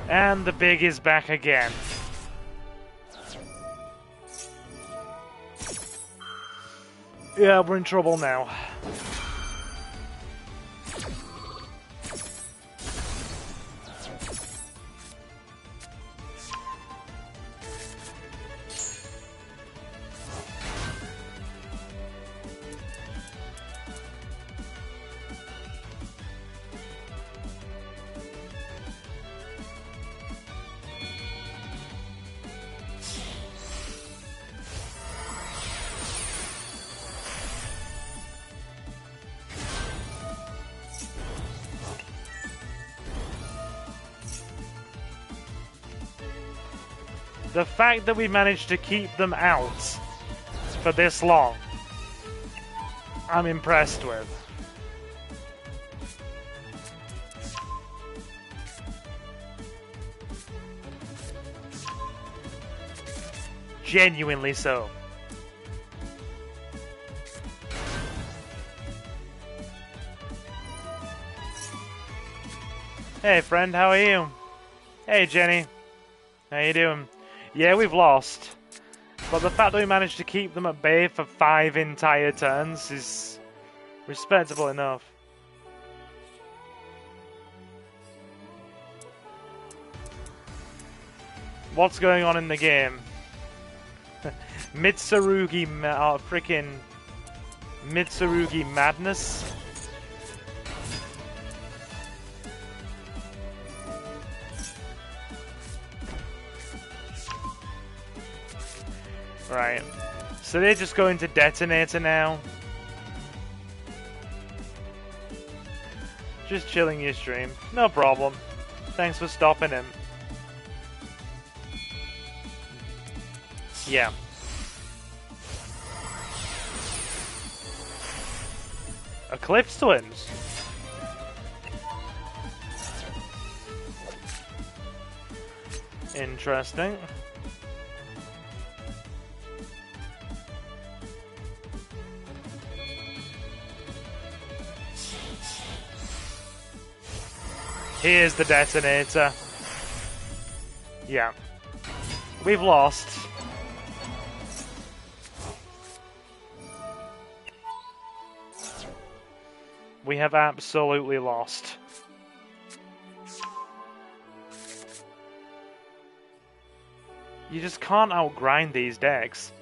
[SPEAKER 1] And the big is back again. Yeah, we're in trouble now. The fact that we managed to keep them out for this long, I'm impressed with. Genuinely so. Hey friend, how are you? Hey Jenny, how you doing? Yeah, we've lost, but the fact that we managed to keep them at bay for 5 entire turns is respectable enough. What's going on in the game? Mitsurugi, freaking Mitsurugi madness. Right. So they're just going to detonator now. Just chilling your stream. No problem. Thanks for stopping him. Yeah. Eclipse Twins. Interesting. Here's the detonator. Yeah. We've lost. We have absolutely lost. You just can't outgrind these decks.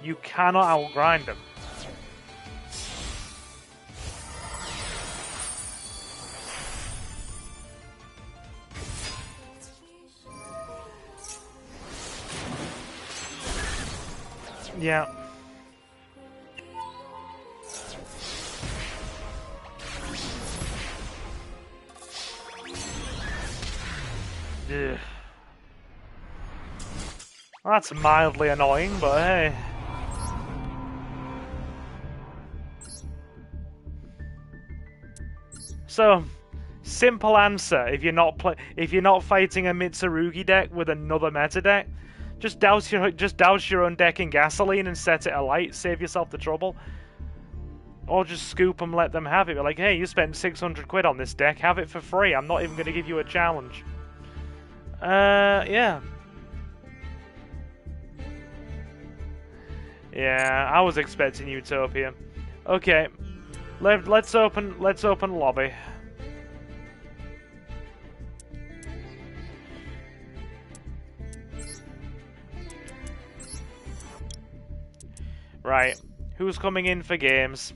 [SPEAKER 1] You cannot outgrind them. Yeah. Ugh. Well, that's mildly annoying, but hey. So, simple answer: if you're not fighting a Mitsurugi deck with another meta deck, just douse your own deck in gasoline and set it alight. Save yourself the trouble. Or just scoop them, let them have it. Be like, hey, you spent 600 quid on this deck, have it for free. I'm not even going to give you a challenge. Yeah. Yeah, I was expecting Utopia. Okay, let's open lobby. Right, who's coming in for games?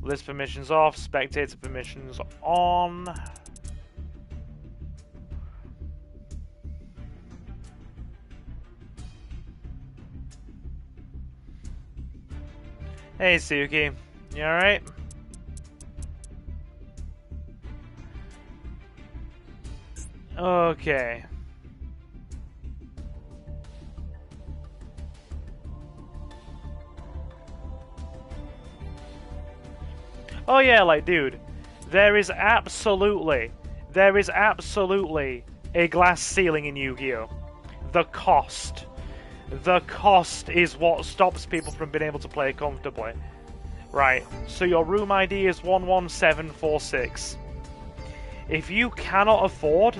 [SPEAKER 1] List permissions off, spectator permissions on. Hey Suki, you alright? Okay. Oh yeah, like dude, there is absolutely a glass ceiling in Yu-Gi-Oh! The cost is what stops people from being able to play comfortably. Right, so your room ID is 11746. If you cannot afford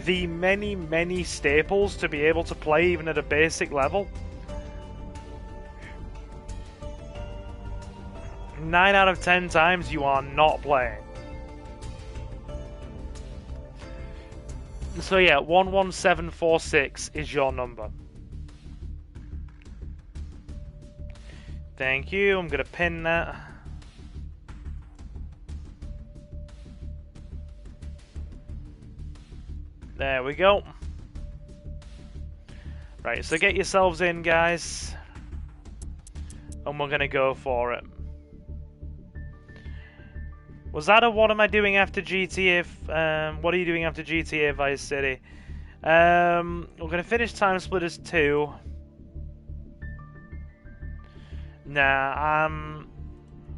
[SPEAKER 1] the many staples to be able to play even at a basic level, 9 out of 10 times you are not playing. So yeah, 11746 is your number. Thank you, I'm gonna pin that. There we go. Right, so get yourselves in, guys. And we're gonna go for it. Was that a what am I doing after GTA? What are you doing after GTA Vice City? We're gonna finish Time Splitters 2. Nah,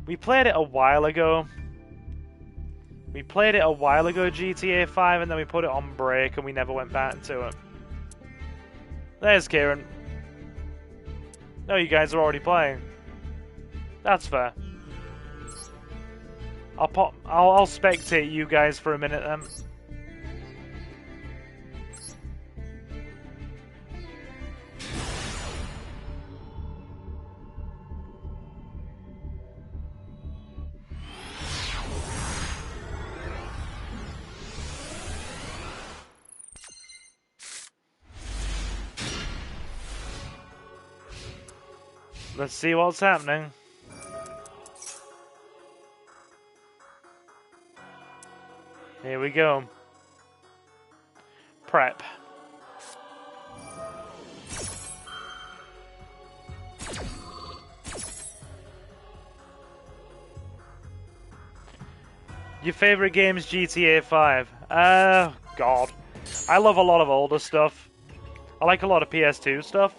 [SPEAKER 1] we played it a while ago. GTA 5, and then we put it on break, and we never went back to it. There's Kieran. No, you guys are already playing. That's fair. I'll spectate you guys for a minute then. Let's see what's happening. Here we go. Prep. Your favorite game is GTA 5? God. I love a lot of older stuff. I like a lot of PS2 stuff.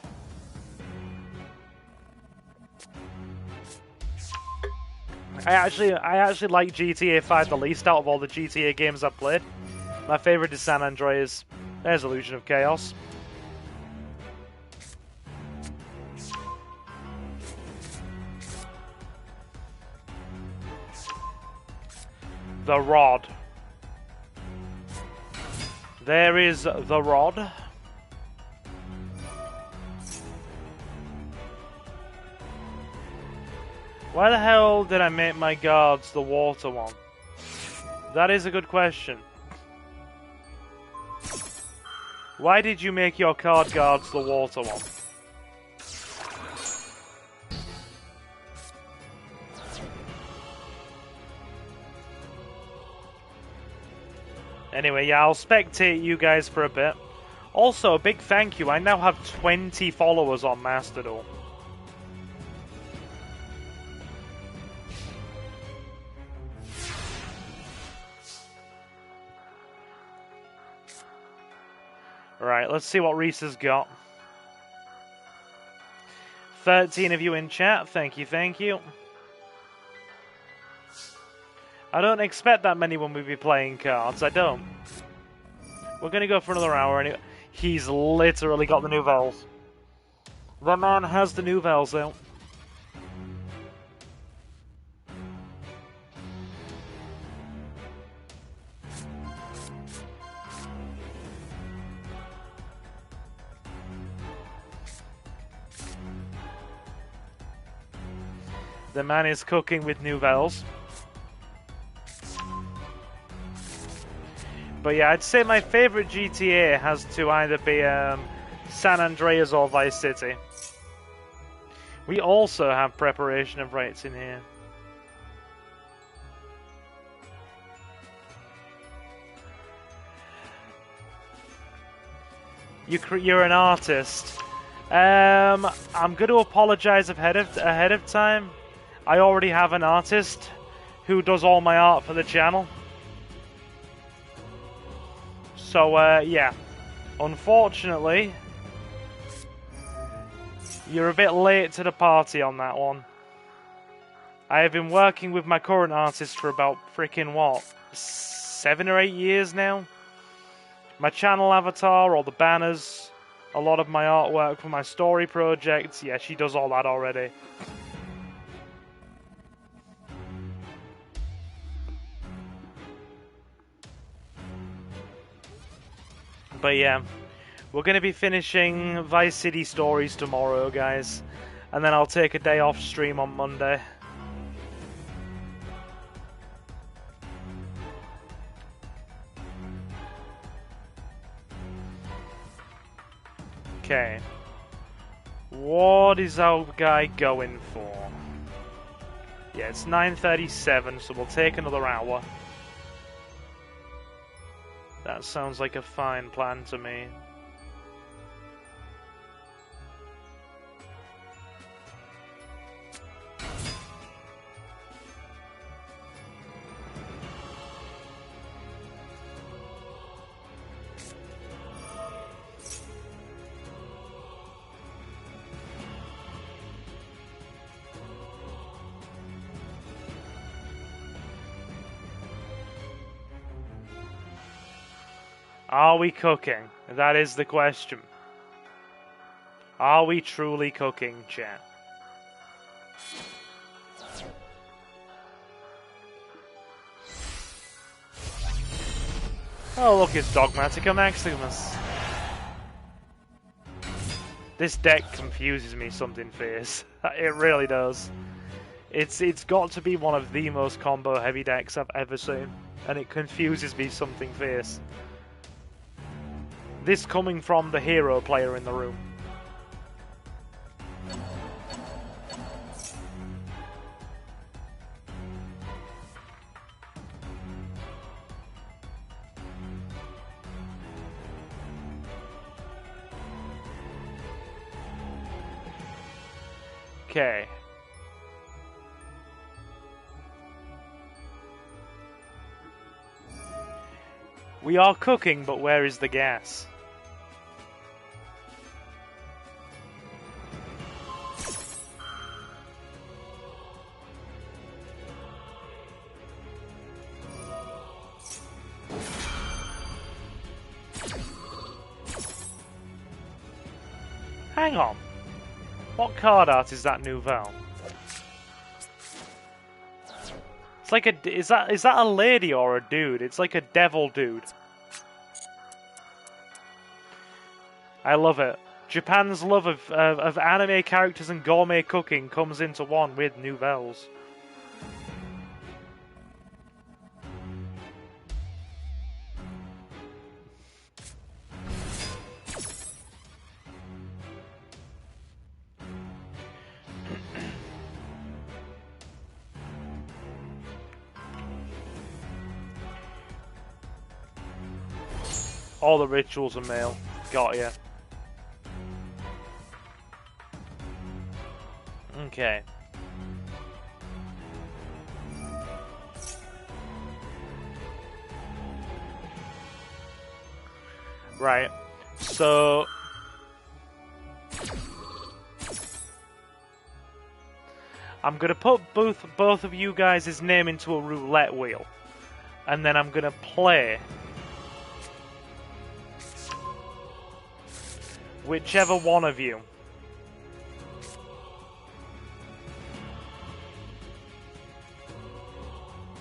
[SPEAKER 1] I actually like GTA 5 the least out of all the GTA games I've played. My favorite is San Andreas. There's Illusion of Chaos. The Rod. There is the Rod. Why the hell did I make my guards the water one? That is a good question. Why did you make your card guards the water one? Anyway, yeah, I'll spectate you guys for a bit. Also, a big thank you. I now have 20 followers on Mastodon. Right, let's see what Reese has got. 13 of you in chat. Thank you, thank you. I don't expect that many when we be playing cards. I don't. We're going to go for another hour anyway. He's literally got the Nouvelles. The man has the Nouvelles out. The man is cooking with Nouvelles. But yeah, I'd say my favorite GTA has to either be San Andreas or Vice City. We also have preparation of rights in here. You're an artist. I'm going to apologize ahead of time. I already have an artist who does all my art for the channel. So, yeah. Unfortunately, you're a bit late to the party on that one. I have been working with my current artist for about freaking, what, 7 or 8 years now? My channel avatar, all the banners, a lot of my artwork for my story projects. Yeah, she does all that already. But yeah, we're going to be finishing Vice City Stories tomorrow, guys. And then I'll take a day off stream on Monday. Okay. What is our guy going for? Yeah, it's 9:37, so we'll take another hour. That sounds like a fine plan to me. Are we cooking? That is the question. Are we truly cooking, chat? Oh, look, it's Dogmatica Maximus. This deck confuses me something fierce. It really does. It's got to be one of the most combo heavy decks I've ever seen, and it confuses me something fierce. This coming from the hero player in the room. Okay. We are cooking, but where is the gas? Hang on. What card art is that Nouvelle? It's like a... Is that a lady or a dude? It's like a devil dude. I love it. Japan's love of anime characters and gourmet cooking comes into one with Nouvelles. All the rituals are male. Got ya. Okay. Right. So... I'm gonna put both of you guys' name into a roulette wheel. And then I'm gonna play... whichever one of you.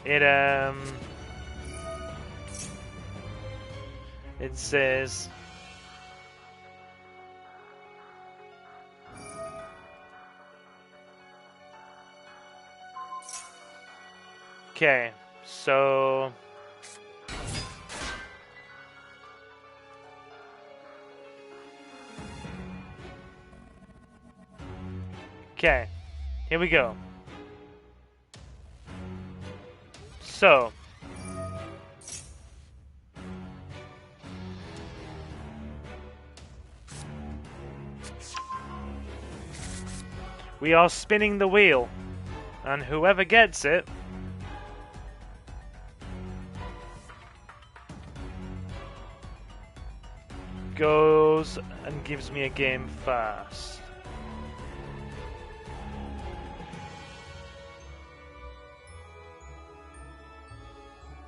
[SPEAKER 1] It says... Okay, so... Okay, here we go. So... we are spinning the wheel, and whoever gets it goes and gives me a game first.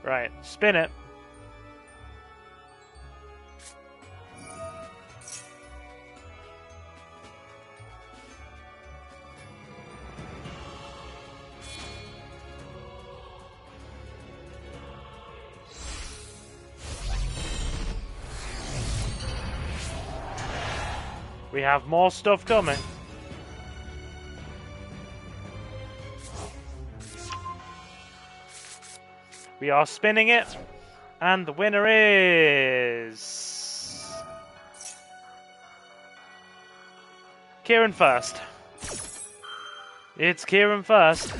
[SPEAKER 1] Right, spin it. We have more stuff coming. We are spinning it, and the winner is... Kieran first. It's Kieran first.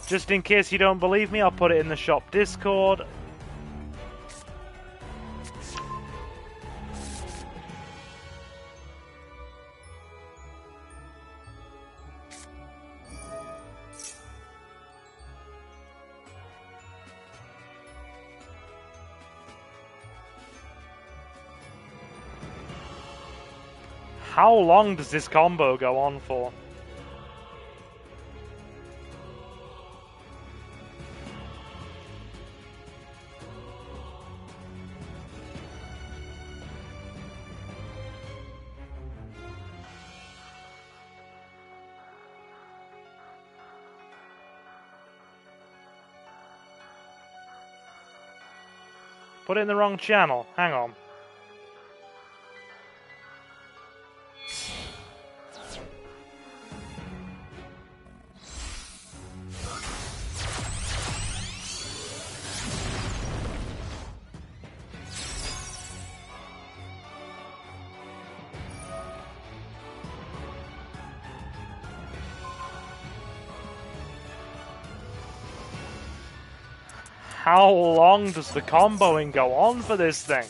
[SPEAKER 1] Just in case you don't believe me, I'll put it in the shop Discord. How long does this combo go on for? Put it in the wrong channel. Hang on. How long does the comboing go on for this thing?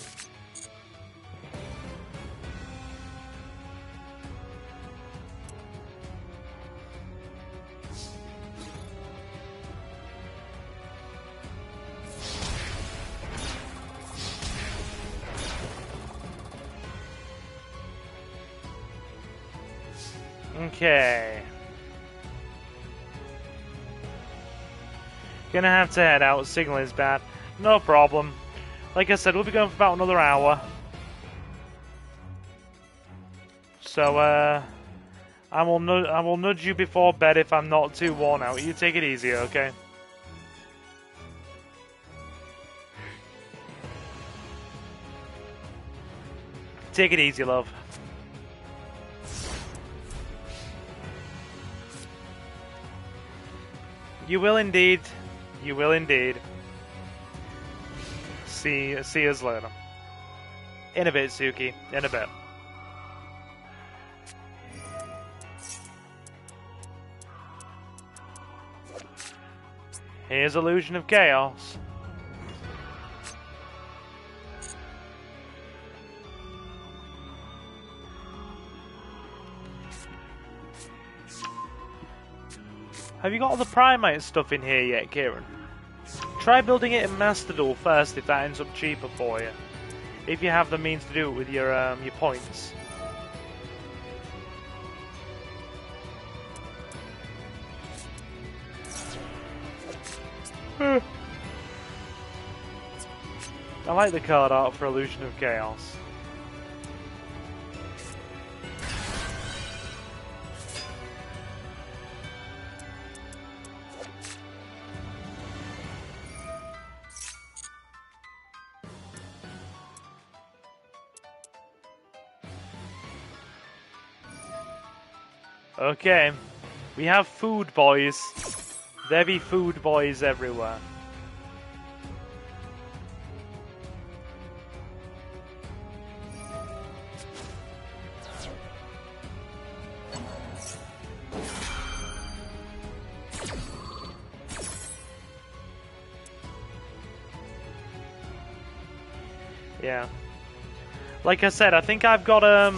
[SPEAKER 1] Okay. Gonna have to head out. Signal is bad. No problem. Like I said, we'll be going for about another hour. So, I will nudge you before bed if I'm not too worn out. You take it easy, okay? Take it easy, love. You will indeed. You will indeed. See us later. In a bit, Suki. In a bit. Here's Illusion of Chaos. Have you got all the Primite stuff in here yet, Kieran? Try building it in Master Duel first if that ends up cheaper for you. If you have the means to do it with your points. I like the card art for Illusion of Chaos. Okay, we have food boys. There be food boys everywhere. Yeah. Like I said, I think I've got a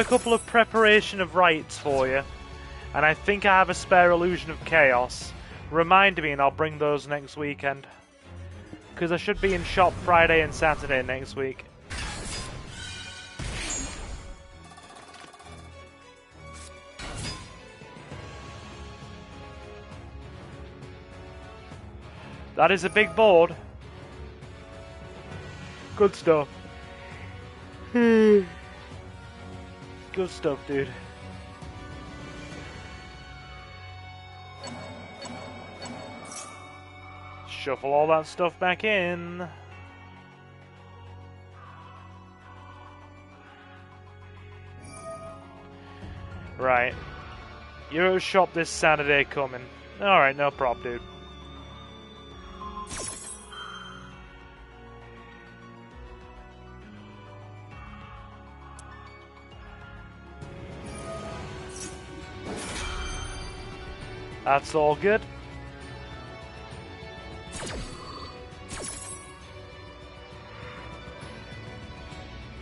[SPEAKER 1] couple of preparation of rites for you, and I think I have a spare Illusion of Chaos. Remind me and I'll bring those next weekend. Because I should be in shop Friday and Saturday next week. That is a big board. Good stuff. Good stuff, dude. Shuffle all that stuff back in. Right. Euro shop this Saturday coming. Alright, no problem, dude. That's all good.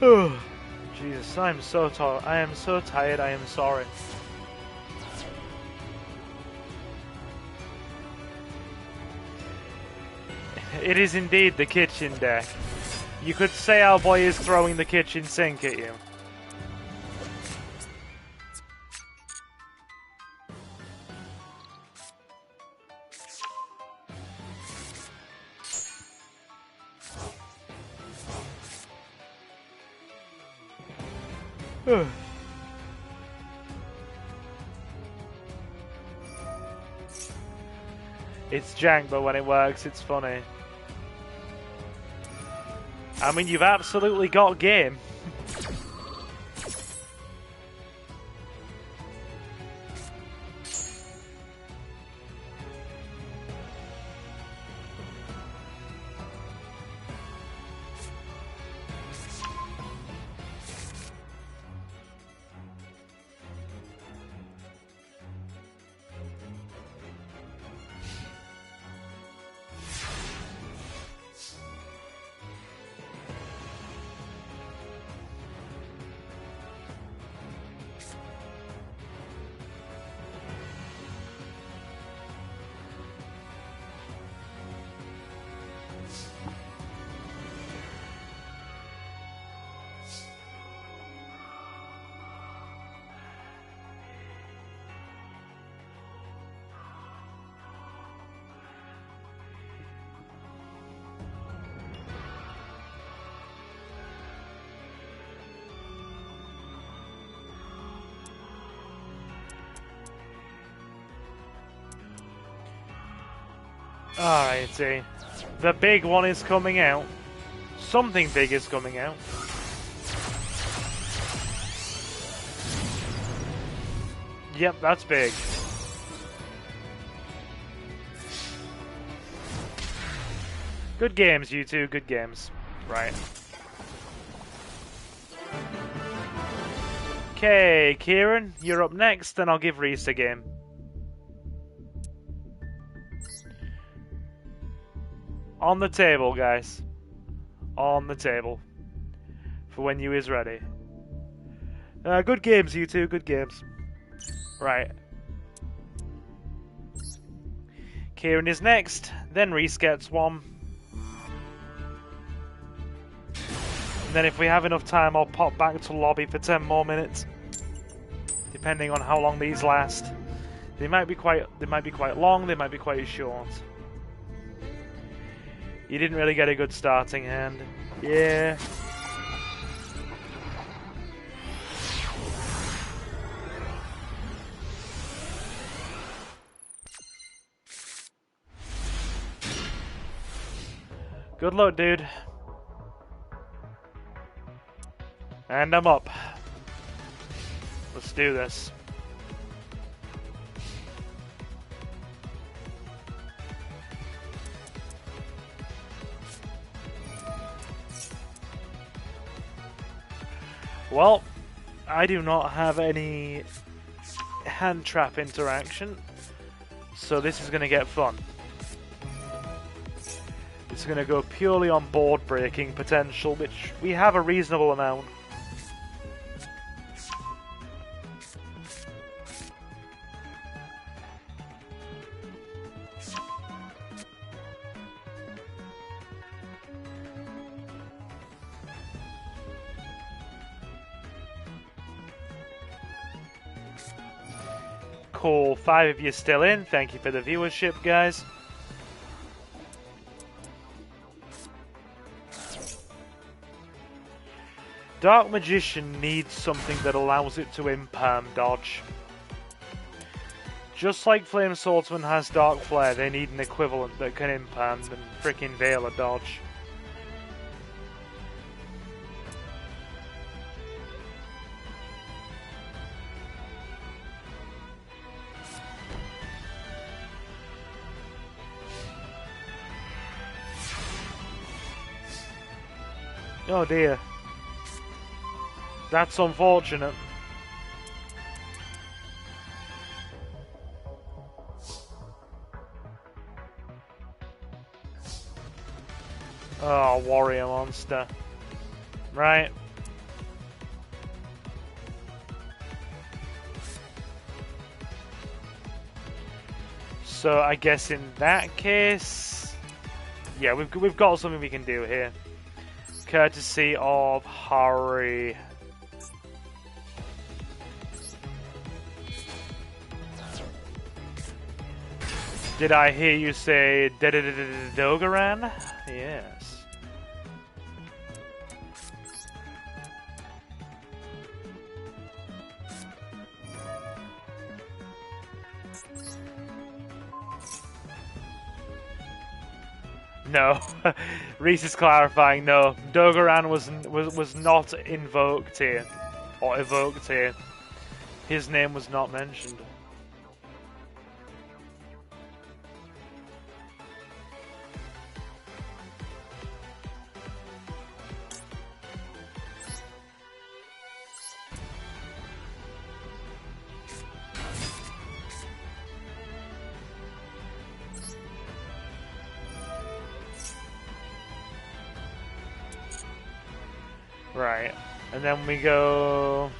[SPEAKER 1] Oh, Jesus, I am so tired. I am so tired. I am sorry. It is indeed the kitchen deck. You could say our boy is throwing the kitchen sink at you. It's jank, but when it works, it's funny. I mean, you've absolutely got game. Alrighty. The big one is coming out. Something big is coming out. Yep, that's big. Good games, you two. Good games. Right. Okay, Kieran, you're up next, then I'll give Reese a game. On the table, guys. On the table. For when you is ready. Good games, you two. Good games. Right. Kieran is next, then Reese gets one. And then if we have enough time, I'll pop back to lobby for 10 more minutes. Depending on how long these last. They might be quite long, they might be quite short. You didn't really get a good starting hand. Yeah. Good luck, dude. And I'm up. Let's do this. Well, I do not have any hand trap interaction, so this is going to get fun. It's going to go purely on board breaking potential, which we have a reasonable amount. Cool, 5 of you still in. Thank you for the viewership, guys. Dark Magician needs something that allows it to imperm dodge. Just like Flame Swordsman has Dark Flare, they need an equivalent that can imperm and frickin' veil a dodge. Oh dear. That's unfortunate. Oh, warrior monster. Right. So I guess in that case, yeah, we've got something we can do here. Courtesy of Harry. Did I hear you say Dogaran? Yes. No. Reese is clarifying, no. Dogaran was not invoked here. Or evoked here. His name was not mentioned. Right, and then we go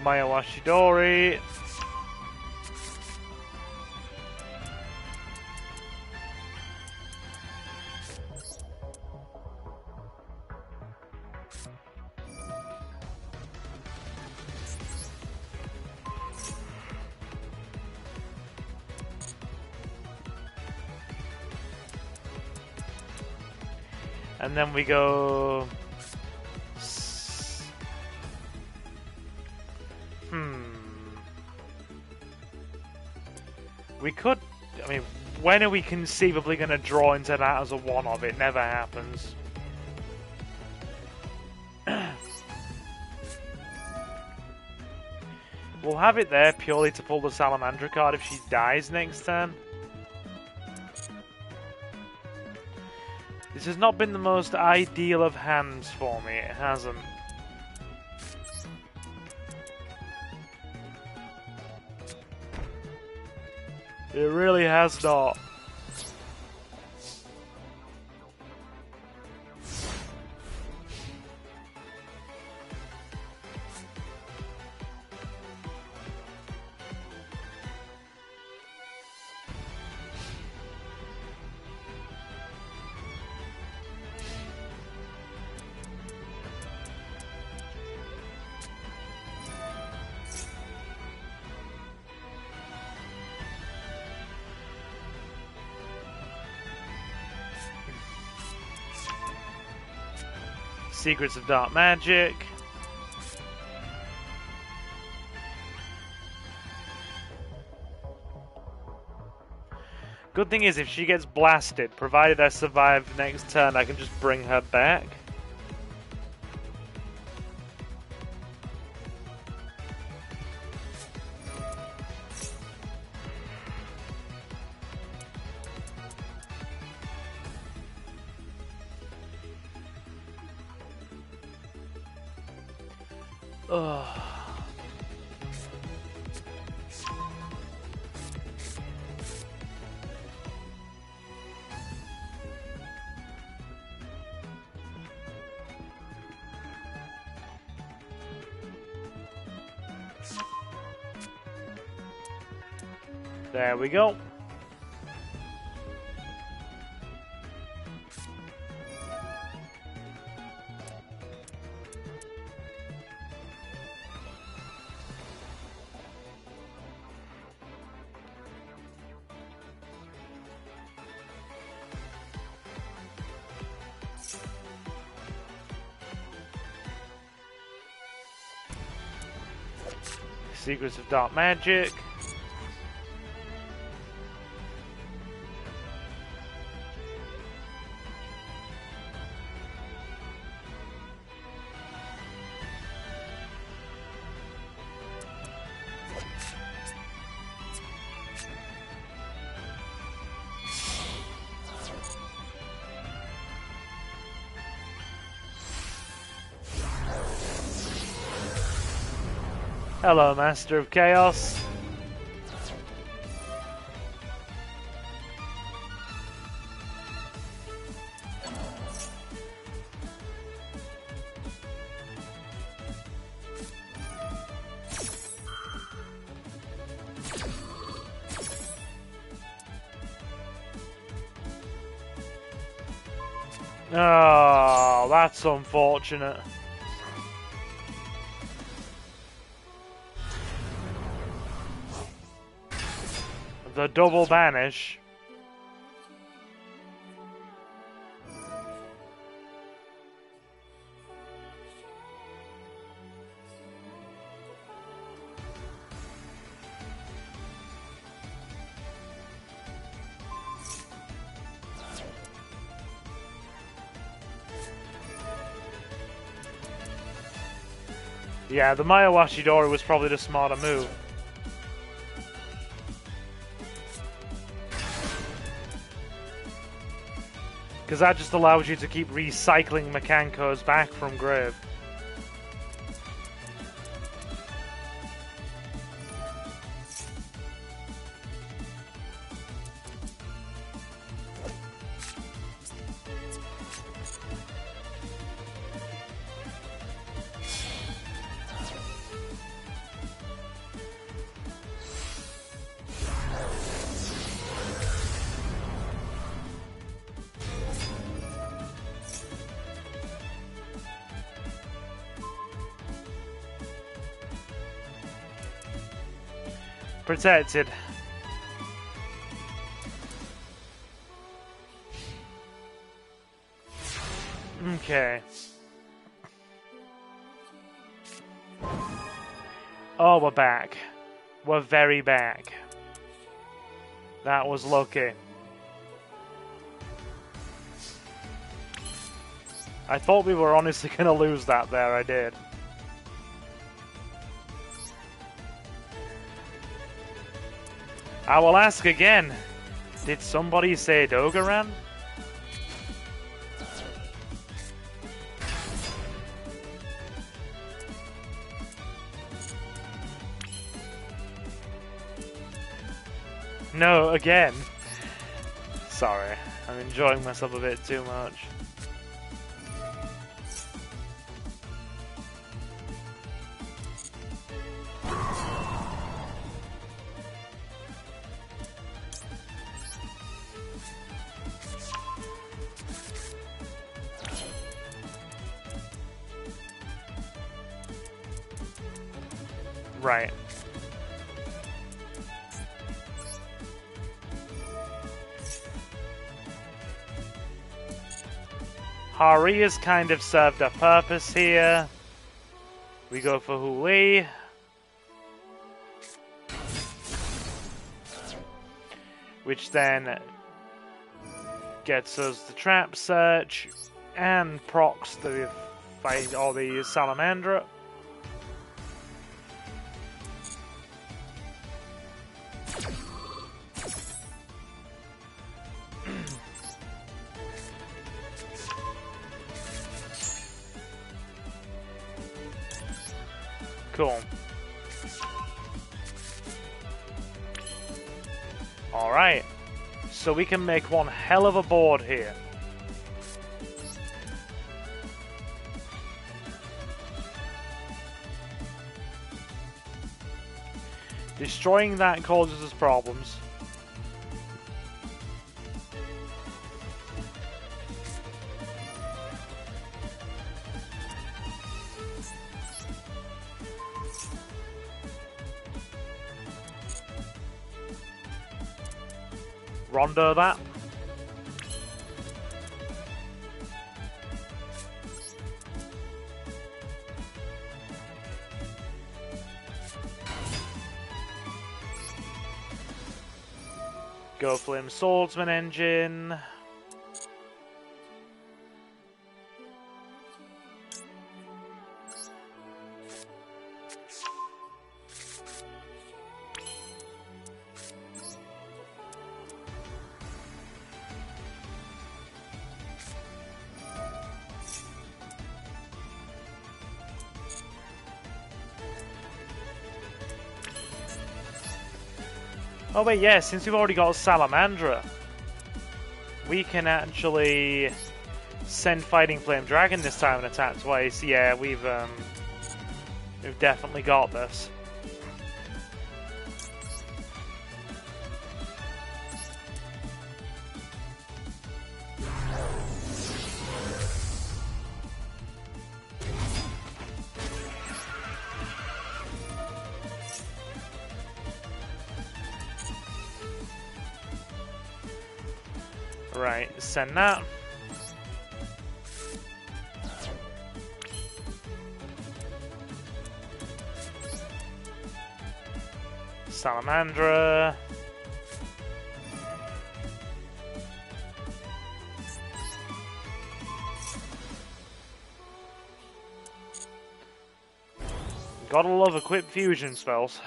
[SPEAKER 1] Mayawashidori. And then we go... We could... I mean, when are we conceivably going to draw into that as a one-of? It never happens. We'll have it there purely to pull the Salamandra card if she dies next turn. This has not been the most ideal of hands for me, it hasn't. It really has not. Secrets of Dark Magic. Good thing is, if she gets blasted, provided I survive next turn, I can just bring her back. Ugh. There we go. Secrets of Dark Magic. Hello, Master of Chaos. Oh, that's unfortunate. The double banish. Yeah, the Mayawashi Dori was probably the smarter move. Because that just allows you to keep recycling Mikanko's back from grave. Protected. Okay. Oh, we're back. We're very back. That was lucky. I thought we were honestly going to lose that there, I did. I will ask again. Did somebody say Dogaran? No, again. Sorry, I'm enjoying myself a bit too much. Right. Hari has kind of served a purpose here. We go for Huli. Which then gets us the trap search and procs the fight or the Salamandra. Cool. Alright. So we can make one hell of a board here. Destroying that causes us problems. Rondo that. Go Flame Swordsman engine. Oh wait, yeah, since we've already got Salamandra, we can actually send Fighting Flame Dragon this time and attack twice. Yeah, we've definitely got this. Right, send that. Salamandra. Gotta love equipped fusion spells.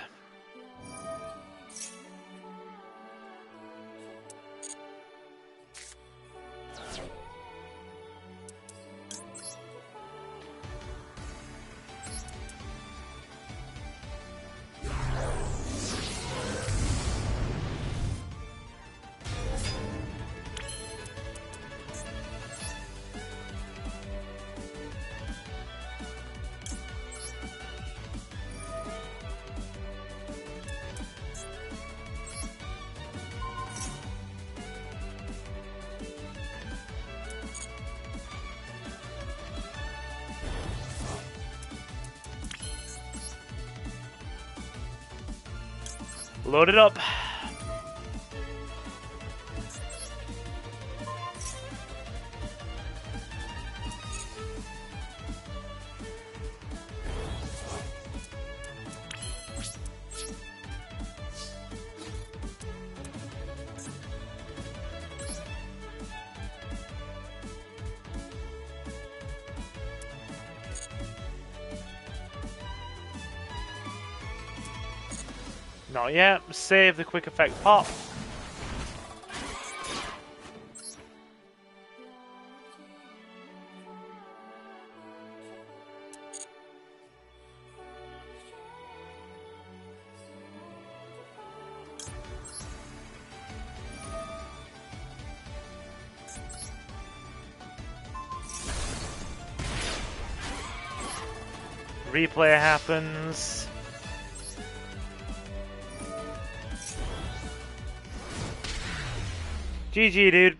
[SPEAKER 1] Load it up. Not yet. Save the quick effect pop. Replay happens. GG, dude.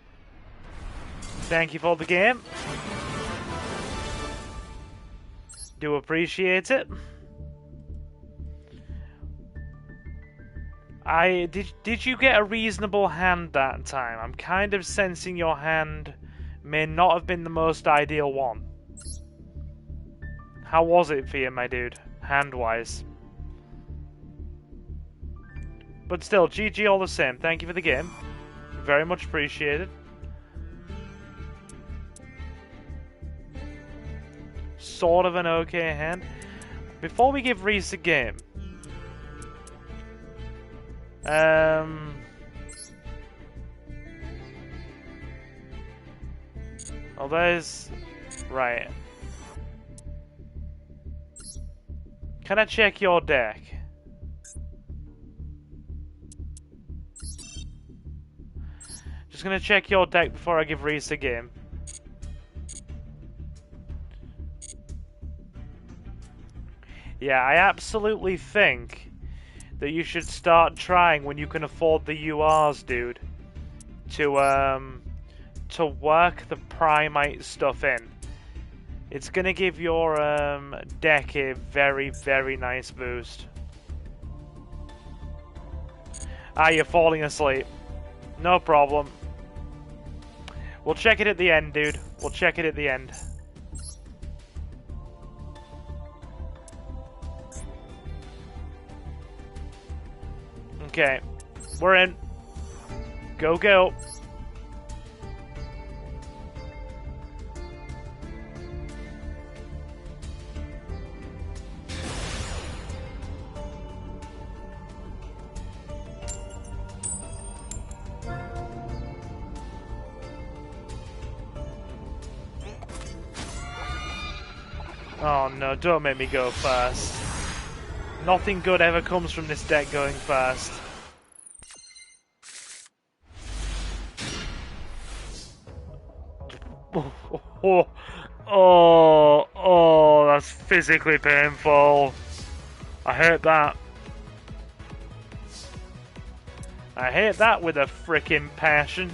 [SPEAKER 1] Thank you for the game. Do appreciate it. Did you get a reasonable hand that time? I'm kind of sensing your hand may not have been the most ideal one. How was it for you, my dude? Hand-wise. But still, GG all the same. Thank you for the game. Very much appreciated. Sort of an okay hand. Before we give Reese a game... Oh, there's... Right. Can I check your deck? Just gonna check your deck before I give Reese a game. Yeah, I absolutely think that you should start trying when you can afford the URs, dude, to work the Primite stuff in. It's gonna give your deck a very, very nice boost. Ah, you're falling asleep. No problem. We'll check it at the end, dude. We'll check it at the end. Okay. We're in. Go, go. Oh no, don't make me go first. Nothing good ever comes from this deck going first. Oh, that's physically painful. I hate that. I hate that with a frickin' passion.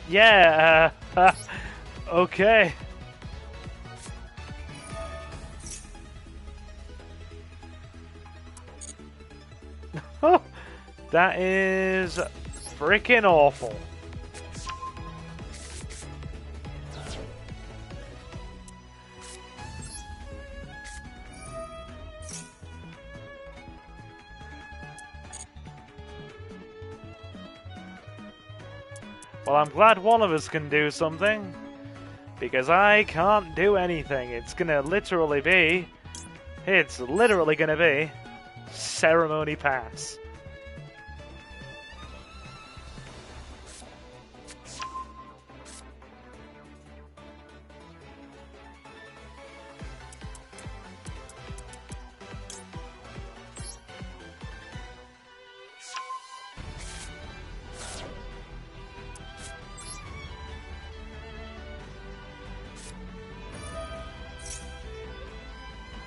[SPEAKER 1] Yeah, okay. That is freaking awful. Well, I'm glad one of us can do something, because I can't do anything. It's gonna literally be ceremony pass.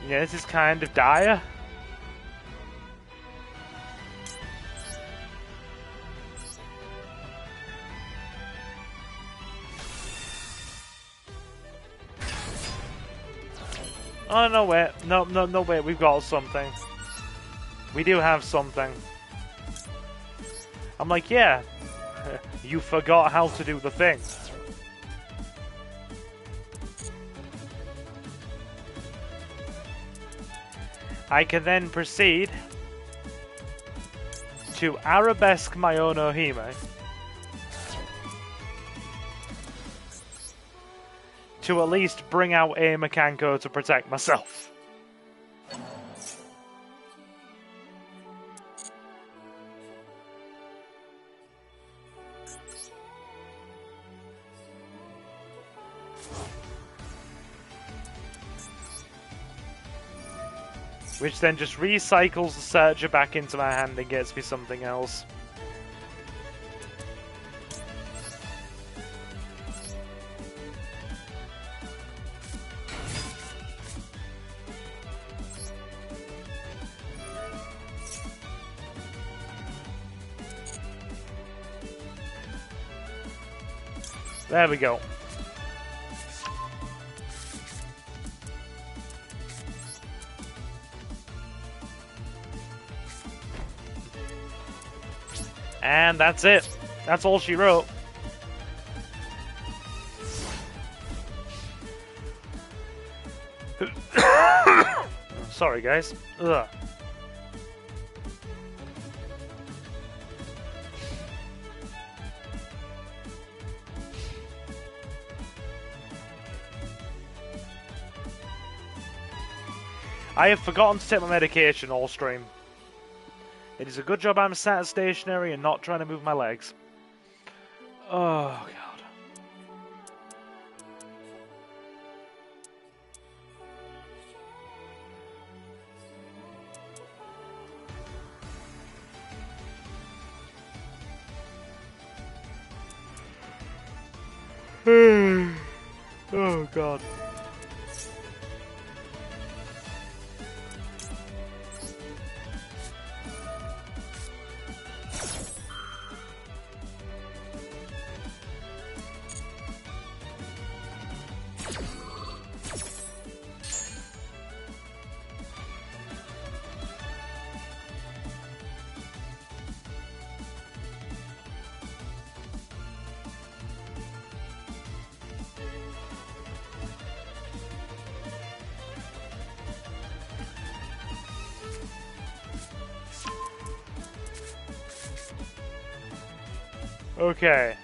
[SPEAKER 1] Yeah, this is kind of dire. Oh, no, wait. No, wait. We've got something. We do have something. I'm like, yeah. You forgot how to do the thing. I can then proceed to arabesque my own Ohime to at least bring out a Mikanko to protect myself. which then just recycles the searcher back into my hand and gets me something else. There we go. And that's it. That's all she wrote. Sorry, guys. Ugh. I have forgotten to take my medication all stream. It is a good job I'm sat stationary and not trying to move my legs. Oh, God. Oh, God. Okay.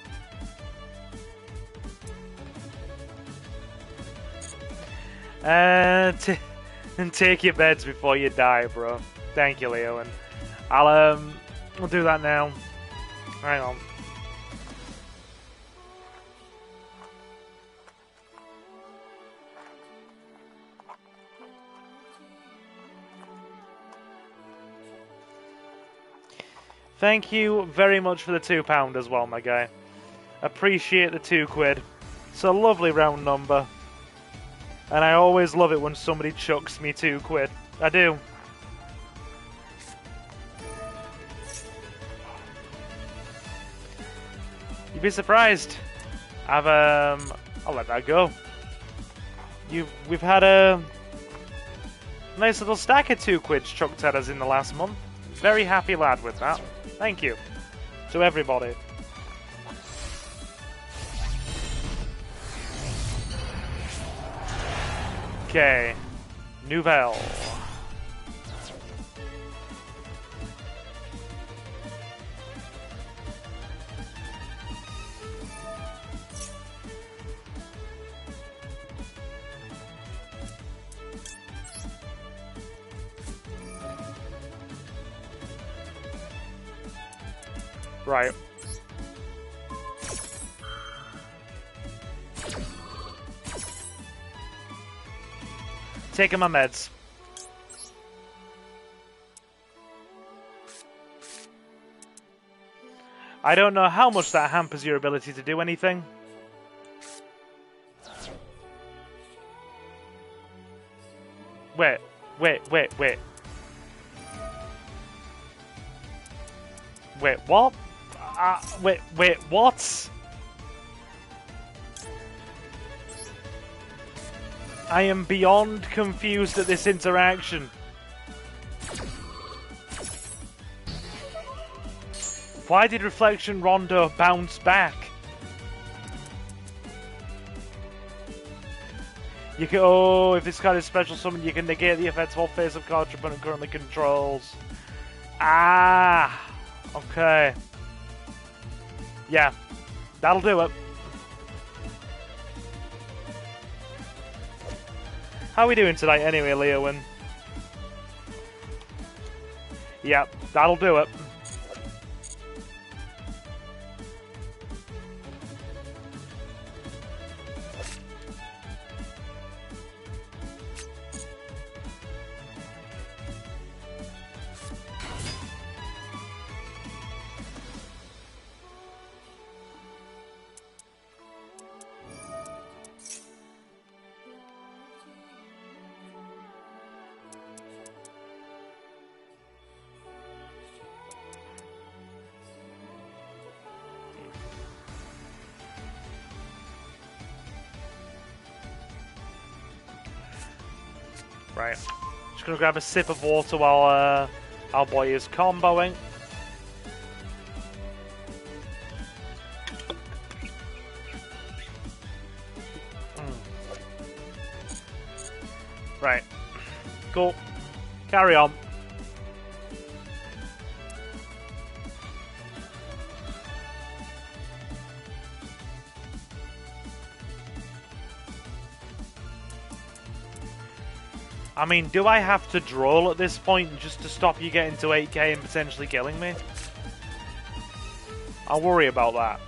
[SPEAKER 1] And take your meds before you die, bro. Thank you, Leo. And I'll do that now. Hang on. Thank you very much for the £2 as well, my guy. Appreciate the £2. It's a lovely round number. And I always love it when somebody chucks me £2. I do. You'd be surprised. I'll let that go. We've had a nice little stack of £2 chucked at us in the last month. Very happy lad with that. Thank you to everybody. Okay, Nouvelle. Right. Taking my meds. I don't know how much that hampers your ability to do anything. Wait. Wait, what? Wait, what? I am beyond confused at this interaction. Why did Reflection Rondo bounce back? You can, oh, if this card is special summon, you can negate the effects of all face of cards your opponent currently controls. Ah, okay. Yeah, that'll do it. How are we doing tonight anyway, Leowin? Yeah, that'll do it. Right. Just gonna grab a sip of water while our boy is comboing. Right. Cool. Carry on. I mean, do I have to drawl at this point just to stop you getting to 8k and potentially killing me? I'll worry about that.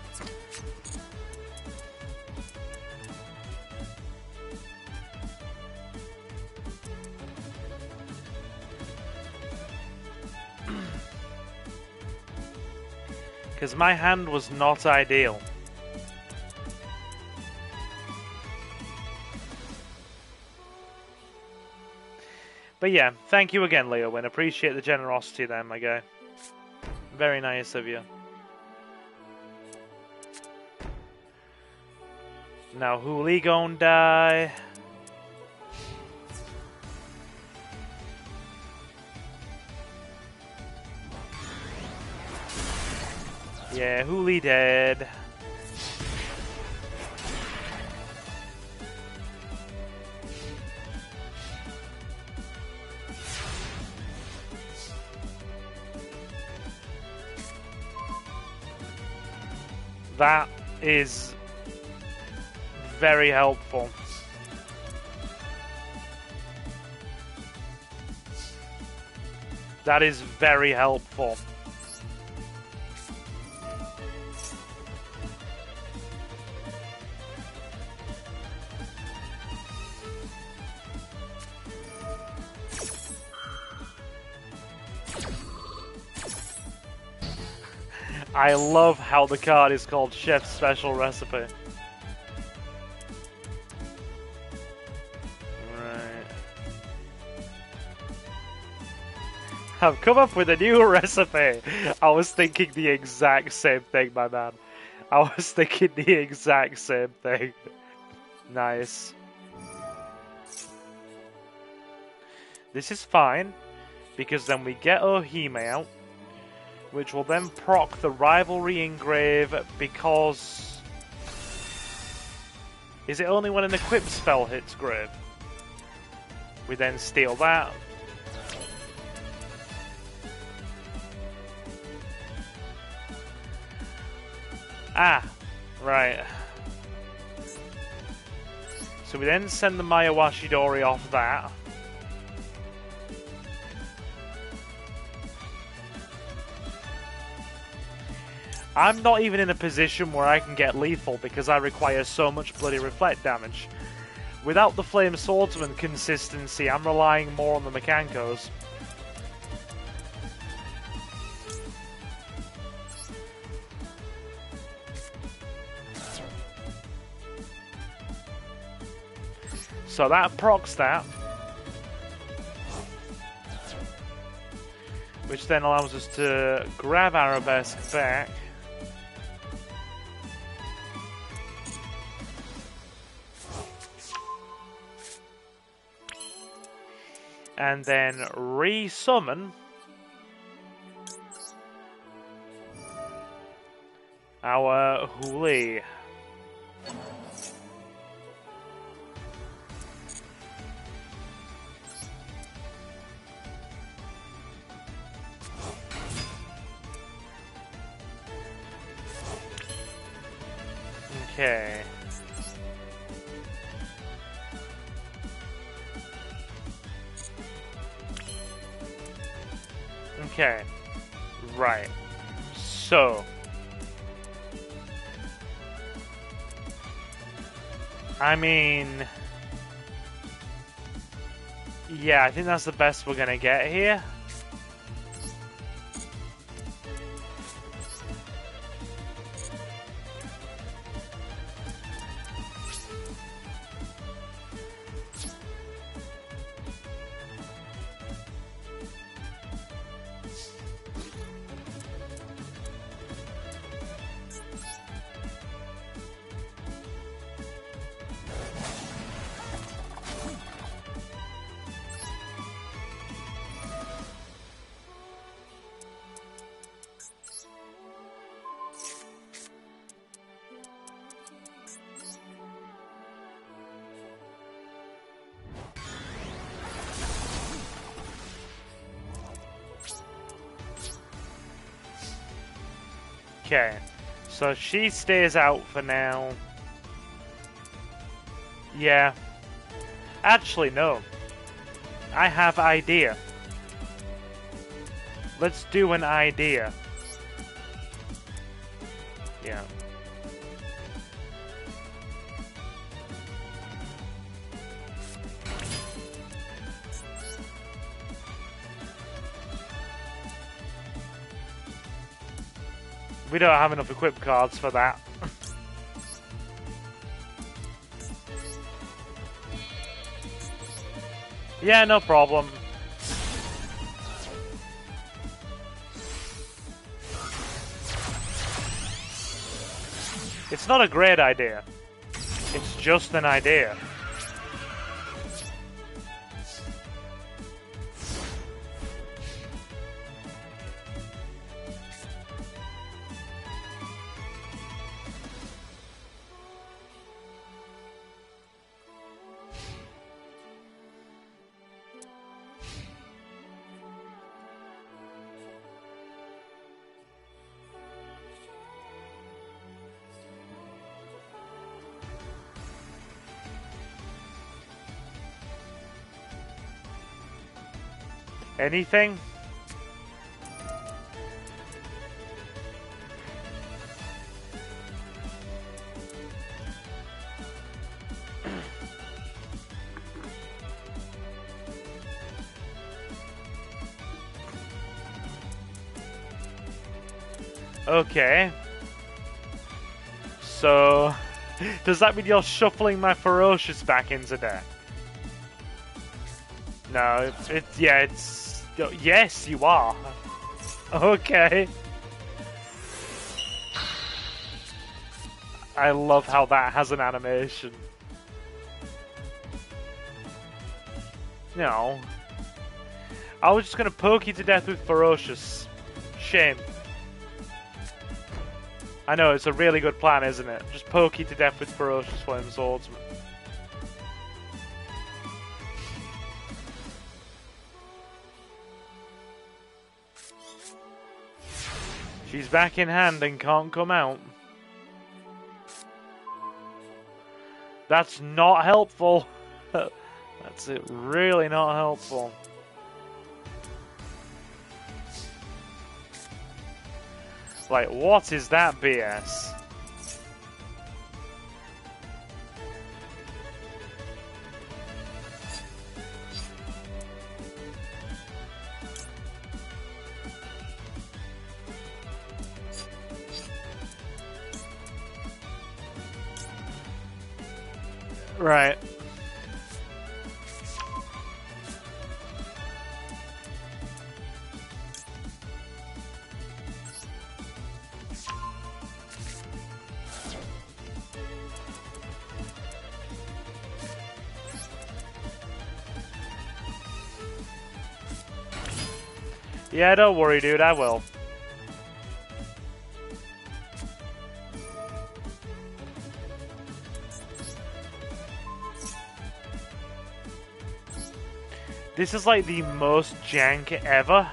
[SPEAKER 1] Because my hand was not ideal. But yeah, thank you again, Leowin. Appreciate the generosity there, my guy. Very nice of you. Now, who'll gon' die? Yeah, Hooli dead. That is very helpful. That is very helpful. I love how the card is called Chef's Special Recipe. Right. I've come up with a new recipe. I was thinking the exact same thing, my man. I was thinking the exact same thing. Nice. This is fine, because then we get Ohime out, which will then proc the Rivalry Engrave because... Is it only when an equipped spell hits grave? We then steal that. Ah, right. So we then send the Mayawashi Dori off that. I'm not even in a position where I can get lethal because I require so much bloody reflect damage. Without the Flame Swordsman consistency, I'm relying more on the Mikankos. So that procs that. Which then allows us to grab Arabesque back. And then re-summon our Hooli. Okay. Okay. Right. So. I mean. Yeah, I think that's the best we're gonna get here. Okay. So she stays out for now. Yeah. Actually, no. I have idea. Let's do an idea. Yeah. We don't have enough equip cards for that. Yeah, no problem. It's not a great idea. It's just an idea. Anything? Okay. So, does that mean you're shuffling my Ferocious back into deck? No, it's... Yes, you are. Okay. I love how that has an animation. No. I was just gonna poke you to death with Ferocious. Shame. I know, it's a really good plan, isn't it? Just poke you to death with Ferocious Flame Swordsman. She's back in hand and can't come out. That's not helpful. That's it, really not helpful. Like, what is that BS? Right. Yeah, don't worry, dude, I will. This is like the most jank ever.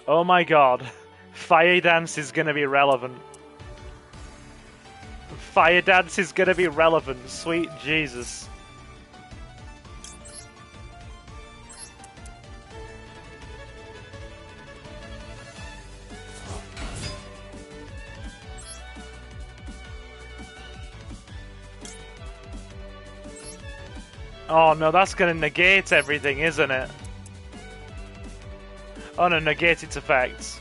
[SPEAKER 1] Oh my god. Fire Dance is gonna be relevant. Fire Dance is gonna be relevant, sweet Jesus. Oh no, that's gonna negate everything, isn't it? Oh no, negate its effects.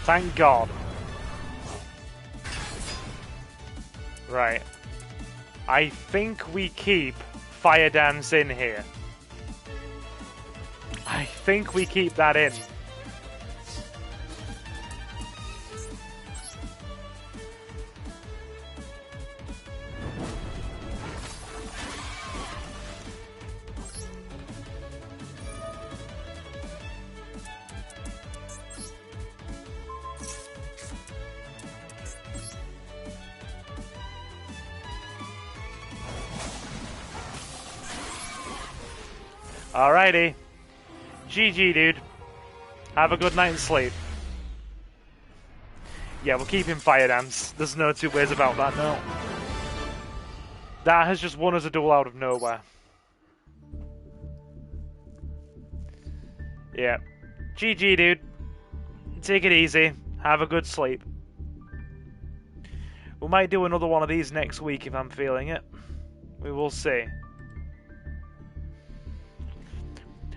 [SPEAKER 1] Thank God. Right. I think we keep Fire Dance in here. I think we keep that in. Alrighty. GG, dude. Have a good night's sleep. Yeah, we're keeping Fire Dance. There's no two ways about that, no. That has just won us a duel out of nowhere. Yeah. GG, dude. Take it easy. Have a good sleep. We might do another one of these next week if I'm feeling it. We will see.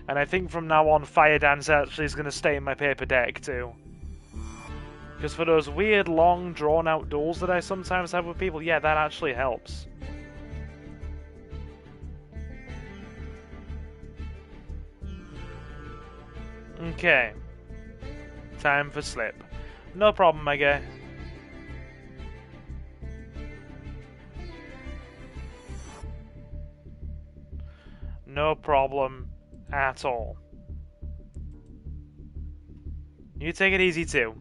[SPEAKER 1] And I think from now on, Fire Dance actually is going to stay in my paper deck too. Because for those weird, long, drawn-out duels that I sometimes have with people, yeah, that actually helps. Okay. Time for slip. No problem, my guy. No problem at all. You take it easy too.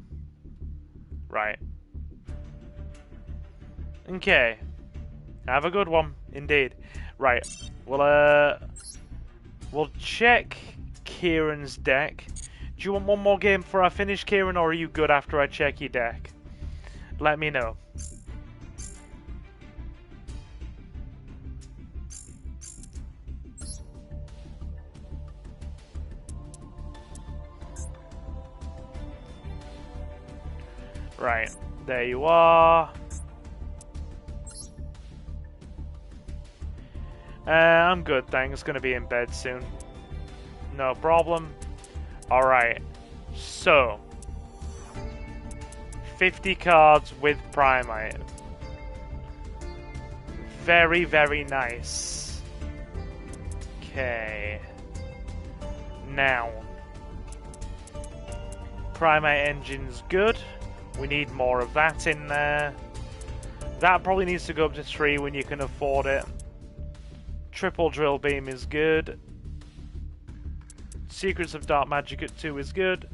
[SPEAKER 1] Right. Okay. Have a good one, indeed. Right. We'll check Kieran's deck. Do you want one more game before I finish, Kieran, or are you good after I check your deck? Let me know. Right, there you are. I'm good, thanks. Gonna be in bed soon. No problem. Alright, so 50 cards with Primite. Very, very nice. Okay. Now, Primite Engine's good. We need more of that in there. That probably needs to go up to 3 when you can afford it. Triple Drill Beam is good. Secrets of Dark Magic at 2 is good.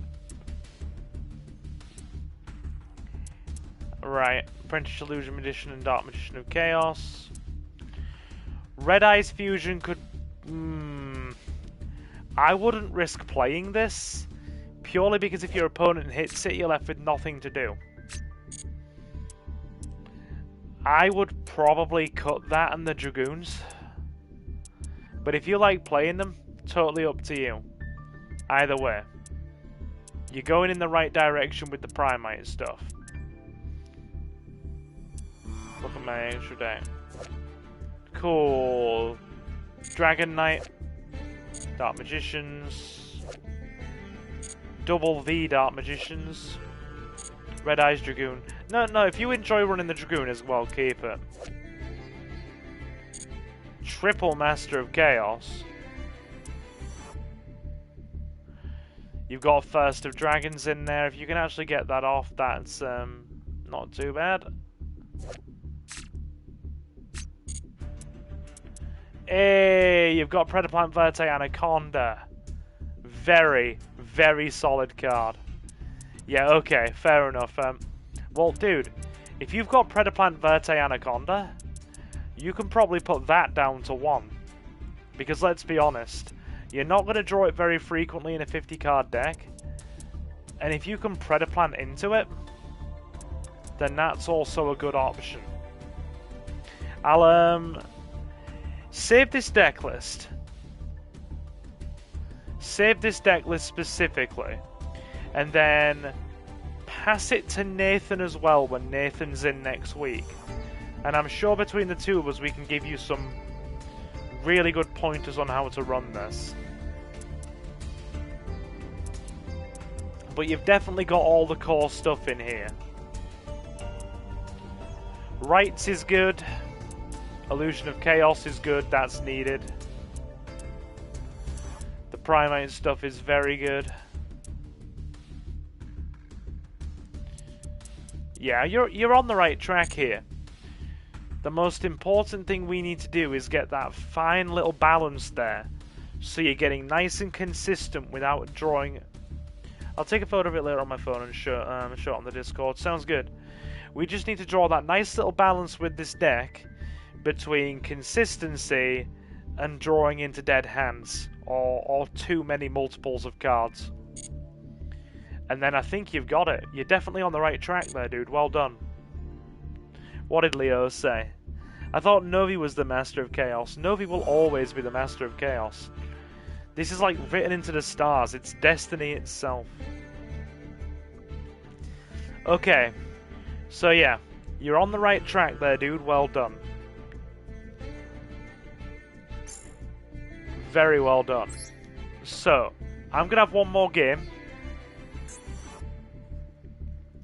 [SPEAKER 1] Right, Apprentice Illusion Magician and Dark Magician of Chaos. Red Eyes Fusion could... I wouldn't risk playing this. Purely because if your opponent hits it, you're left with nothing to do. I would probably cut that and the Dragoons. But if you like playing them, totally up to you. Either way. You're going in the right direction with the Primite stuff. Look at my extra deck. Cool. Dragon Knight. Dark Magicians. Double V Dark Magicians. Red Eyes Dragoon. No, if you enjoy running the Dragoon as well, keep it. Triple Master of Chaos. You've got First of Dragons in there. If you can actually get that off, that's not too bad. Hey, you've got Predaplant Verte Anaconda. Very, very solid card. Yeah, okay, fair enough. Well, dude, if you've got Predaplant Verte Anaconda, you can probably put that down to 1. Because let's be honest, you're not going to draw it very frequently in a 50-card deck. And if you can Predaplant into it, then that's also a good option. I'll save this deck list. Save this deck list specifically. And then pass it to Nathan as well when Nathan's in next week. And I'm sure between the two of us we can give you some really good pointers on how to run this. But you've definitely got all the core stuff in here. Rights is good. Illusion of Chaos is good, that's needed. The Primate stuff is very good. Yeah, you're on the right track here. The most important thing we need to do is get that fine little balance there. So you're getting nice and consistent without drawing... I'll take a photo of it later on my phone and show it on the Discord. Sounds good. We just need to draw that nice little balance with this deck between consistency and drawing into dead hands, or too many multiples of cards. And then I think you've got it. You're definitely on the right track there, dude. Well done. What did Leo say? I thought Novi was the master of chaos. Novi will always be the master of chaos. This is like written into the stars. It's destiny itself. Okay. So yeah, you're on the right track there, dude. Well done. Very well done. So, I'm going to have one more game.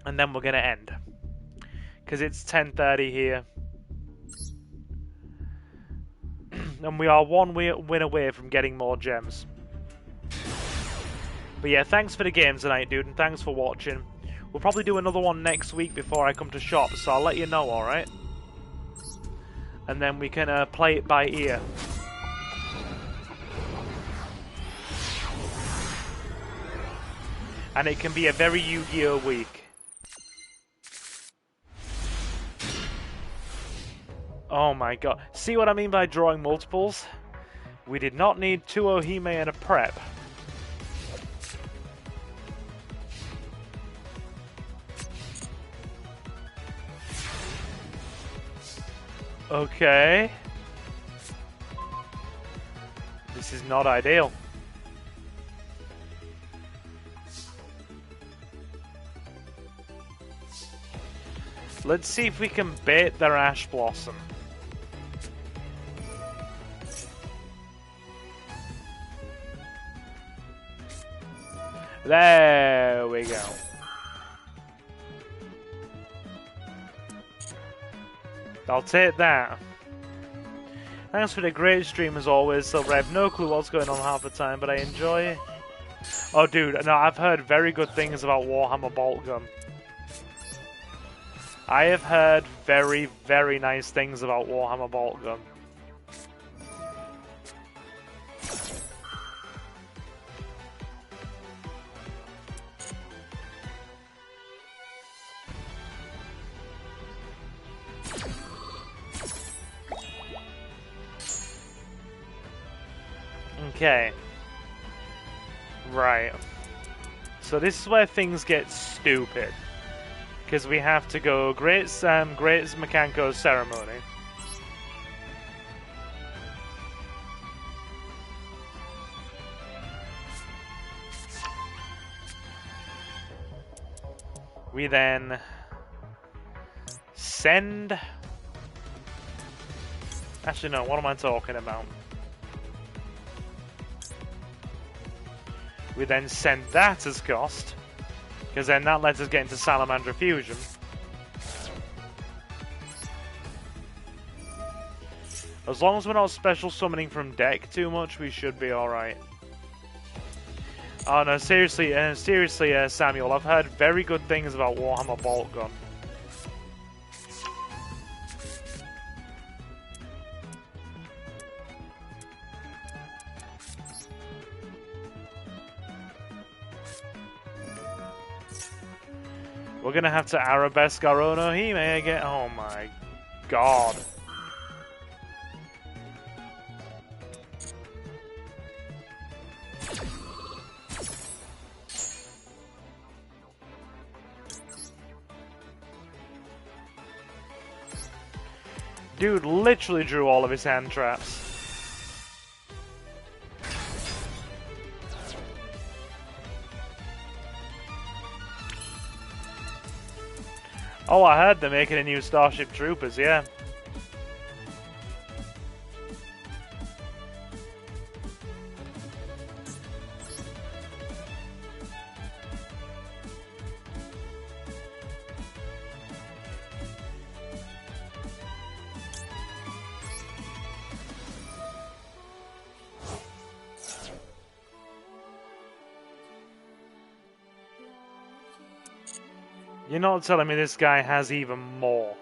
[SPEAKER 1] And then we're going to end. Because it's 10:30 here. And we are one win away from getting more gems. But yeah, thanks for the game tonight, dude. And thanks for watching. We'll probably do another one next week before I come to shop. So I'll let you know, alright? And then we can play it by ear. And it can be a very Yu-Gi-Oh week. Oh my god. See what I mean by drawing multiples? We did not need 2 Ohime and a prep. Okay. This is not ideal. Let's see if we can bait their Ash Blossom. There we go. I'll take that. Thanks for the great stream as always, Silver. I have no clue what's going on half the time, but I enjoy it. Oh dude, no, I've heard very good things about Warhammer Boltgun. I have heard very, very nice things about Warhammer Boltgun. Okay. Right. So this is where things get stupid. Because we have to go Great Mikanko Ceremony. We then send... Actually no, what am I talking about? We then send that as cost. Because then that lets us get into Salamander Fusion. As long as we're not special summoning from deck too much, we should be alright. Oh no, seriously, Samuel, I've heard very good things about Warhammer Boltgun. We're gonna have to arabesque our own Ohime again. Oh my god. Dude literally drew all of his hand traps. Oh, I heard they're making a new Starship Troopers, yeah. You're not telling me this guy has even more.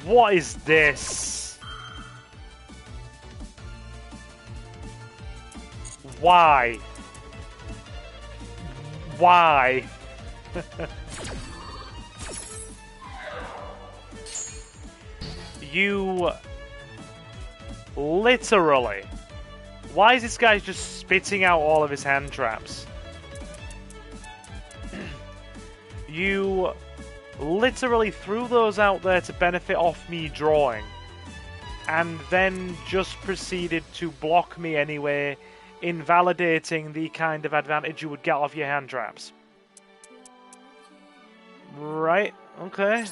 [SPEAKER 1] What is this? Why? Why? You... Literally. Why is this guy just spitting out all of his hand traps? You literally threw those out there to benefit off me drawing, and then just proceeded to block me anyway, invalidating the kind of advantage you would get off your hand traps. Right, okay.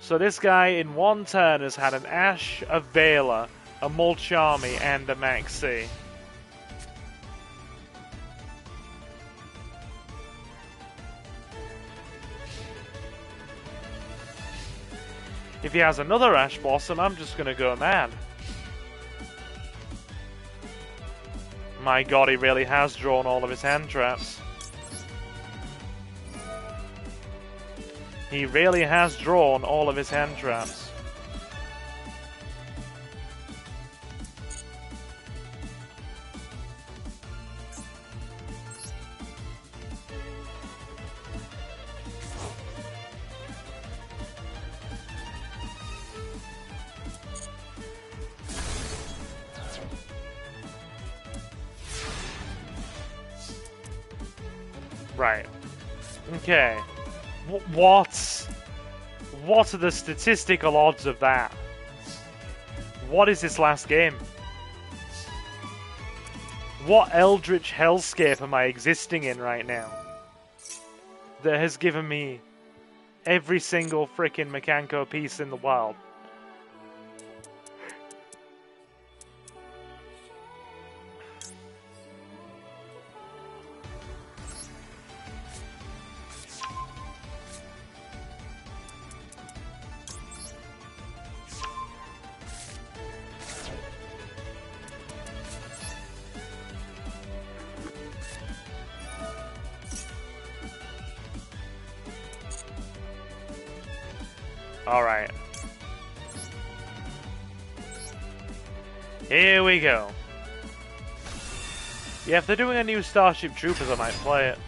[SPEAKER 1] So this guy in one turn has had an Ash, a Vela, a Mulcharmy, and a Maxi. If he has another Ash Blossom, I'm just gonna go mad. My god, he really has drawn all of his hand traps. He really has drawn all of his hand traps. Right. Okay. What? What are the statistical odds of that? What is this last game? What eldritch hellscape am I existing in right now that has given me every single freaking Mikanko piece in the world? Alright. Here we go. Yeah, if they're doing a new Starship Troopers, I might play it.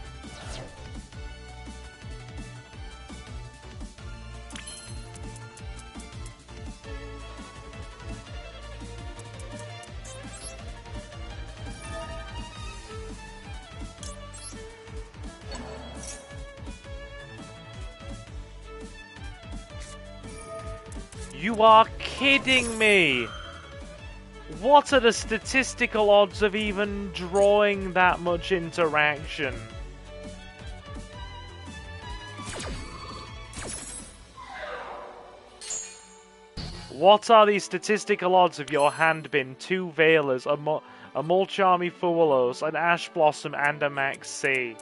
[SPEAKER 1] You are kidding me! What are the statistical odds of even drawing that much interaction? What are the statistical odds of your hand bin 2 Velas, a Mulcharmy Fuelos, an Ash Blossom, and a Max C?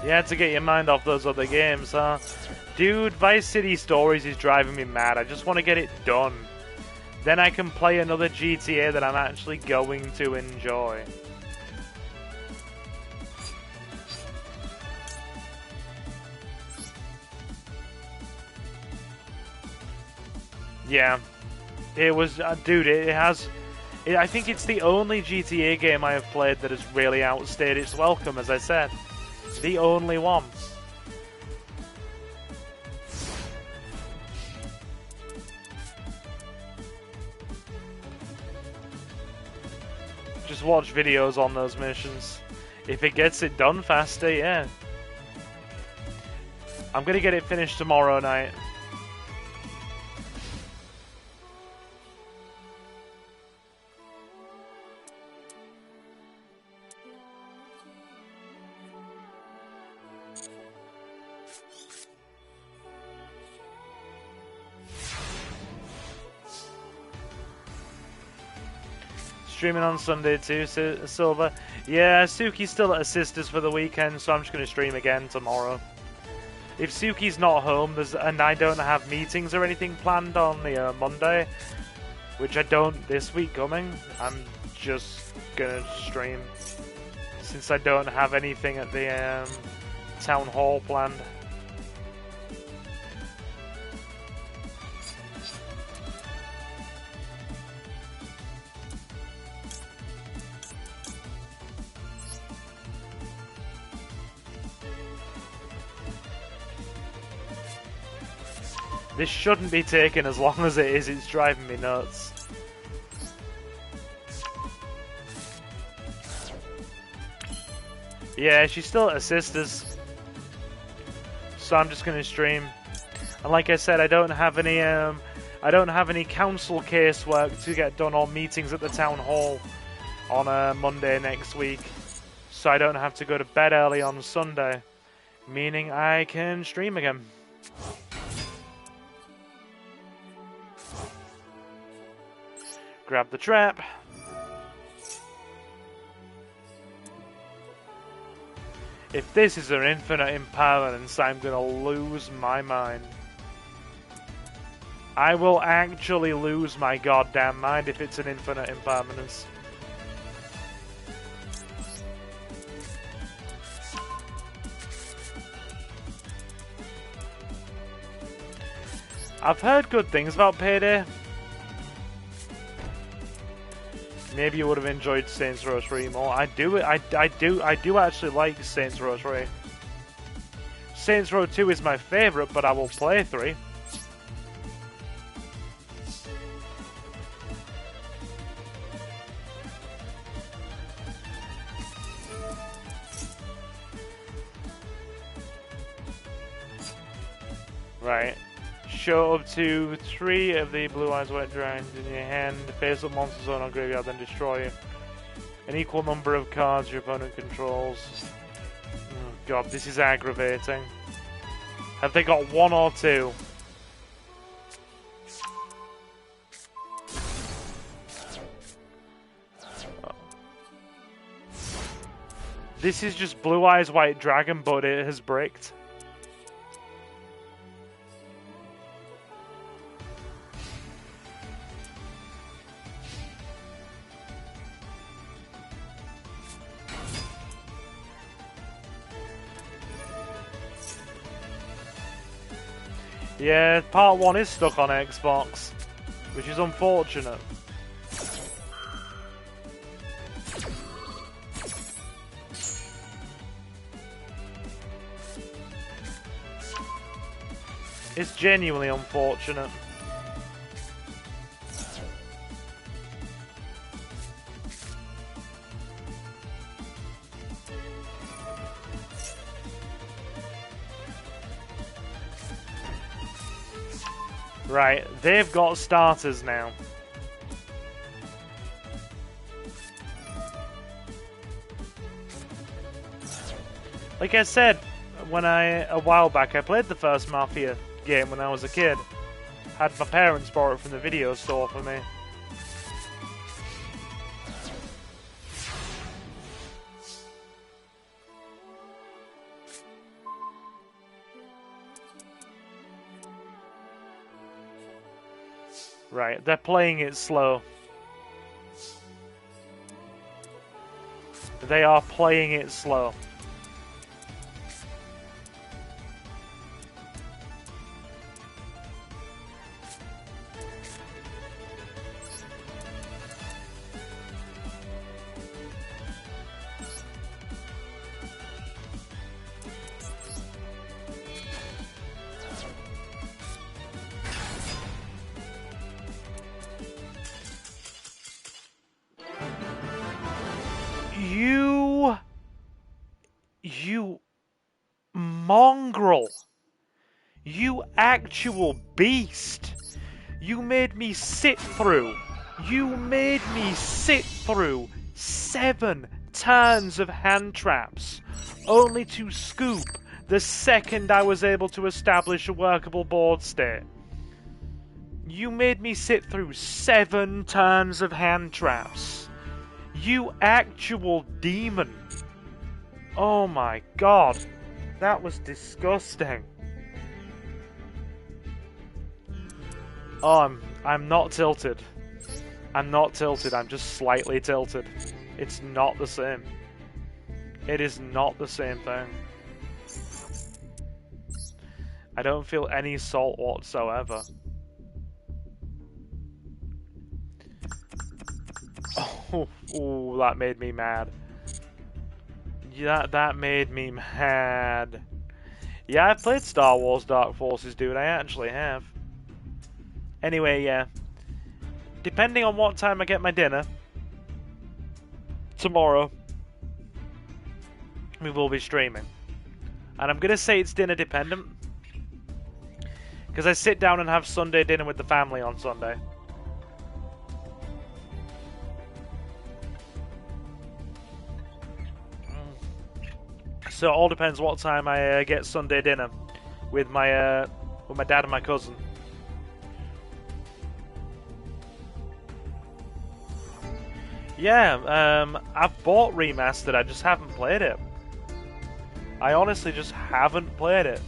[SPEAKER 1] You had to get your mind off those other games, huh? Dude, Vice City Stories is driving me mad. I just want to get it done. Then I can play another GTA that I'm actually going to enjoy. Yeah. It was... dude, it has... I think it's the only GTA game I have played that has really outstayed its welcome, as I said. The only one. Just watch videos on those missions. If it gets it done faster, yeah. I'm gonna get it finished tomorrow night. Streaming on Sunday too, Silver. Yeah, Suki's still at her sister's for the weekend, so I'm just going to stream again tomorrow. If Suki's not home and I don't have meetings or anything planned on the Monday, which I don't this week coming, I'm just going to stream. Since I don't have anything at the town hall planned. This shouldn't be taking as long as it is, it's driving me nuts. Yeah, she's still at her sister's. So I'm just gonna stream. And like I said, I don't have any council casework to get done or meetings at the town hall on Monday next week. So I don't have to go to bed early on Sunday. Meaning I can stream again. Grab the trap. If this is an infinite impermanence, I'm gonna lose my mind. I will actually lose my goddamn mind if it's an infinite impermanence. I've heard good things about Payday. Maybe you would have enjoyed Saints Row 3 more. I do actually like Saints Row 3. Saints Row 2 is my favourite, but I will play 3. Right. Show up to 3 of the blue eyes white dragons in your hand, face up monster zone or graveyard, then destroy an equal number of cards your opponent controls. Oh god, this is aggravating. Have they got 1 or 2? This is just blue eyes white dragon, but it has bricked. Yeah, part 1 is stuck on Xbox, which is unfortunate. It's genuinely unfortunate. Right, they've got starters now. Like I said, a while back, I played the first Mafia game when I was a kid. Had my parents borrow it from the video store for me. Right, they're playing it slow. They are playing it slow. You mongrel. You actual beast. You made me sit through. You made me sit through 7 turns of hand traps, only to scoop the second I was able to establish a workable board state. You made me sit through 7 turns of hand traps. You actual demon! Oh my god, that was disgusting. Oh, I'm not tilted. I'm not tilted, I'm just slightly tilted. It's not the same. It is not the same thing. I don't feel any salt whatsoever. Oh, ooh, that made me mad. Yeah, that made me mad. Yeah, I've played Star Wars Dark Forces, dude. I actually have. Anyway, yeah. Depending on what time I get my dinner, tomorrow, we will be streaming. And I'm going to say it's dinner dependent. Because I sit down and have Sunday dinner with the family on Sunday. So it all depends what time I get Sunday dinner with my dad and my cousin. Yeah, I've bought Remastered, I just haven't played it. I honestly just haven't played it.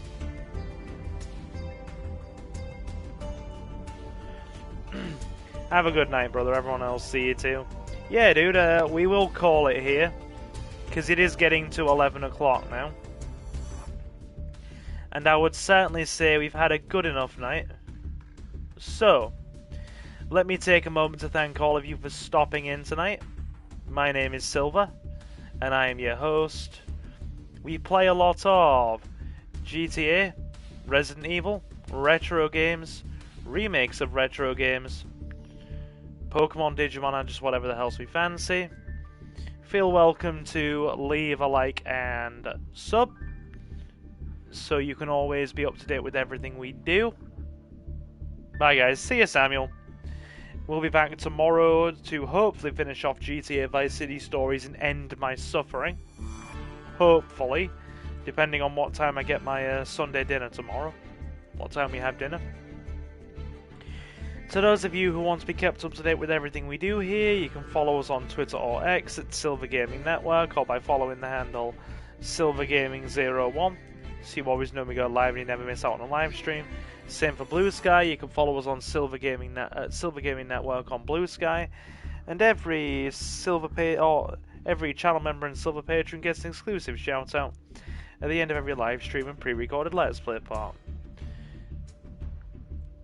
[SPEAKER 1] Have a good night, brother. Everyone else, see you too. Yeah, dude, we will call it here. Because it is getting to 11 o'clock now. And I would certainly say we've had a good enough night. So, let me take a moment to thank all of you for stopping in tonight. My name is Silver, and I am your host. We play a lot of GTA, Resident Evil, retro games, remakes of retro games, Pokemon, Digimon, and just whatever the hell we fancy. Feel welcome to leave a like and sub, so you can always be up to date with everything we do. Bye guys, see you Samuel. We'll be back tomorrow to hopefully finish off GTA Vice City Stories and end my suffering. Hopefully, depending on what time I get my Sunday dinner tomorrow. What time we have dinner. To those of you who want to be kept up to date with everything we do here, you can follow us on Twitter or X at Silver Gaming Network, or by following the handle SilverGaming01. So you always know we go live and you never miss out on a live stream. Same for Blue Sky. You can follow us on Silver Gaming Network on Blue Sky, and every every channel member and Silver Patron gets an exclusive shout out at the end of every live stream and pre-recorded Let's Play part.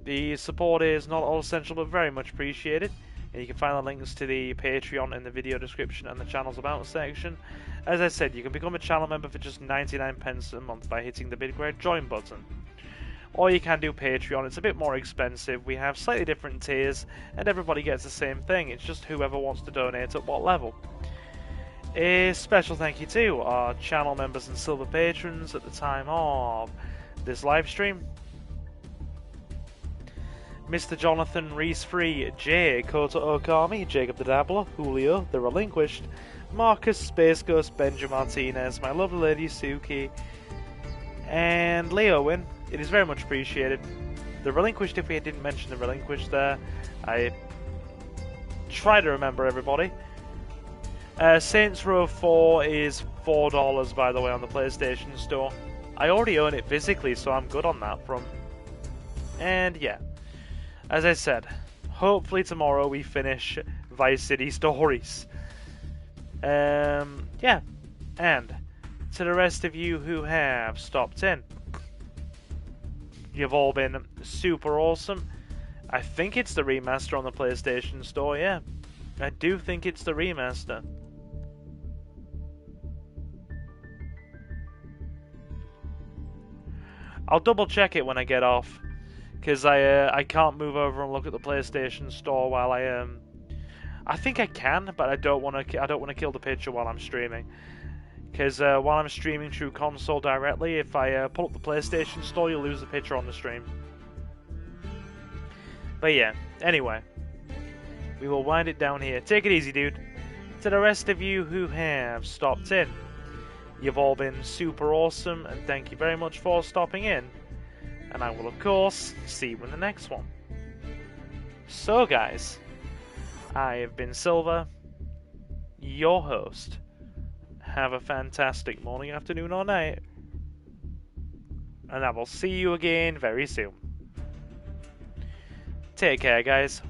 [SPEAKER 1] The support is not all essential but very much appreciated, and you can find the links to the Patreon in the video description and the channel's about section. As I said, you can become a channel member for just 99 pence a month by hitting the big red join button. Or you can do Patreon, it's a bit more expensive, we have slightly different tiers, and everybody gets the same thing, it's just whoever wants to donate at what level. A special thank you to our channel members and silver patrons at the time of this live stream. Mr. Jonathan Reese-Free, Jay, Kota Okami, Jacob the Dabbler, Julio, The Relinquished, Marcus, Space Ghost, Benja Martinez, my lovely lady Suki, and Leo Win. It is very much appreciated. The Relinquished, if we didn't mention the Relinquished there, I try to remember everybody. Saints Row 4 is $4 by the way on the PlayStation Store. I already own it physically, so I'm good on that front. And yeah. As I said, hopefully tomorrow we finish Vice City Stories. Yeah. And to the rest of you who have stopped in, you've all been super awesome. I think it's the remaster on the PlayStation Store, yeah. I do think it's the remaster. I'll double check it when I get off. Because I can't move over and look at the PlayStation Store while I think I can, but I don't want to kill the picture while I'm streaming. Because while I'm streaming through console directly, if I pull up the PlayStation Store, you'll lose the picture on the stream. But yeah, anyway, we will wind it down here. Take it easy, dude. To the rest of you who have stopped in, you've all been super awesome, and thank you very much for stopping in. And I will, of course, see you in the next one. So, guys, I have been Silver. your host. Have a fantastic morning, afternoon, or night. And I will see you again very soon. Take care, guys.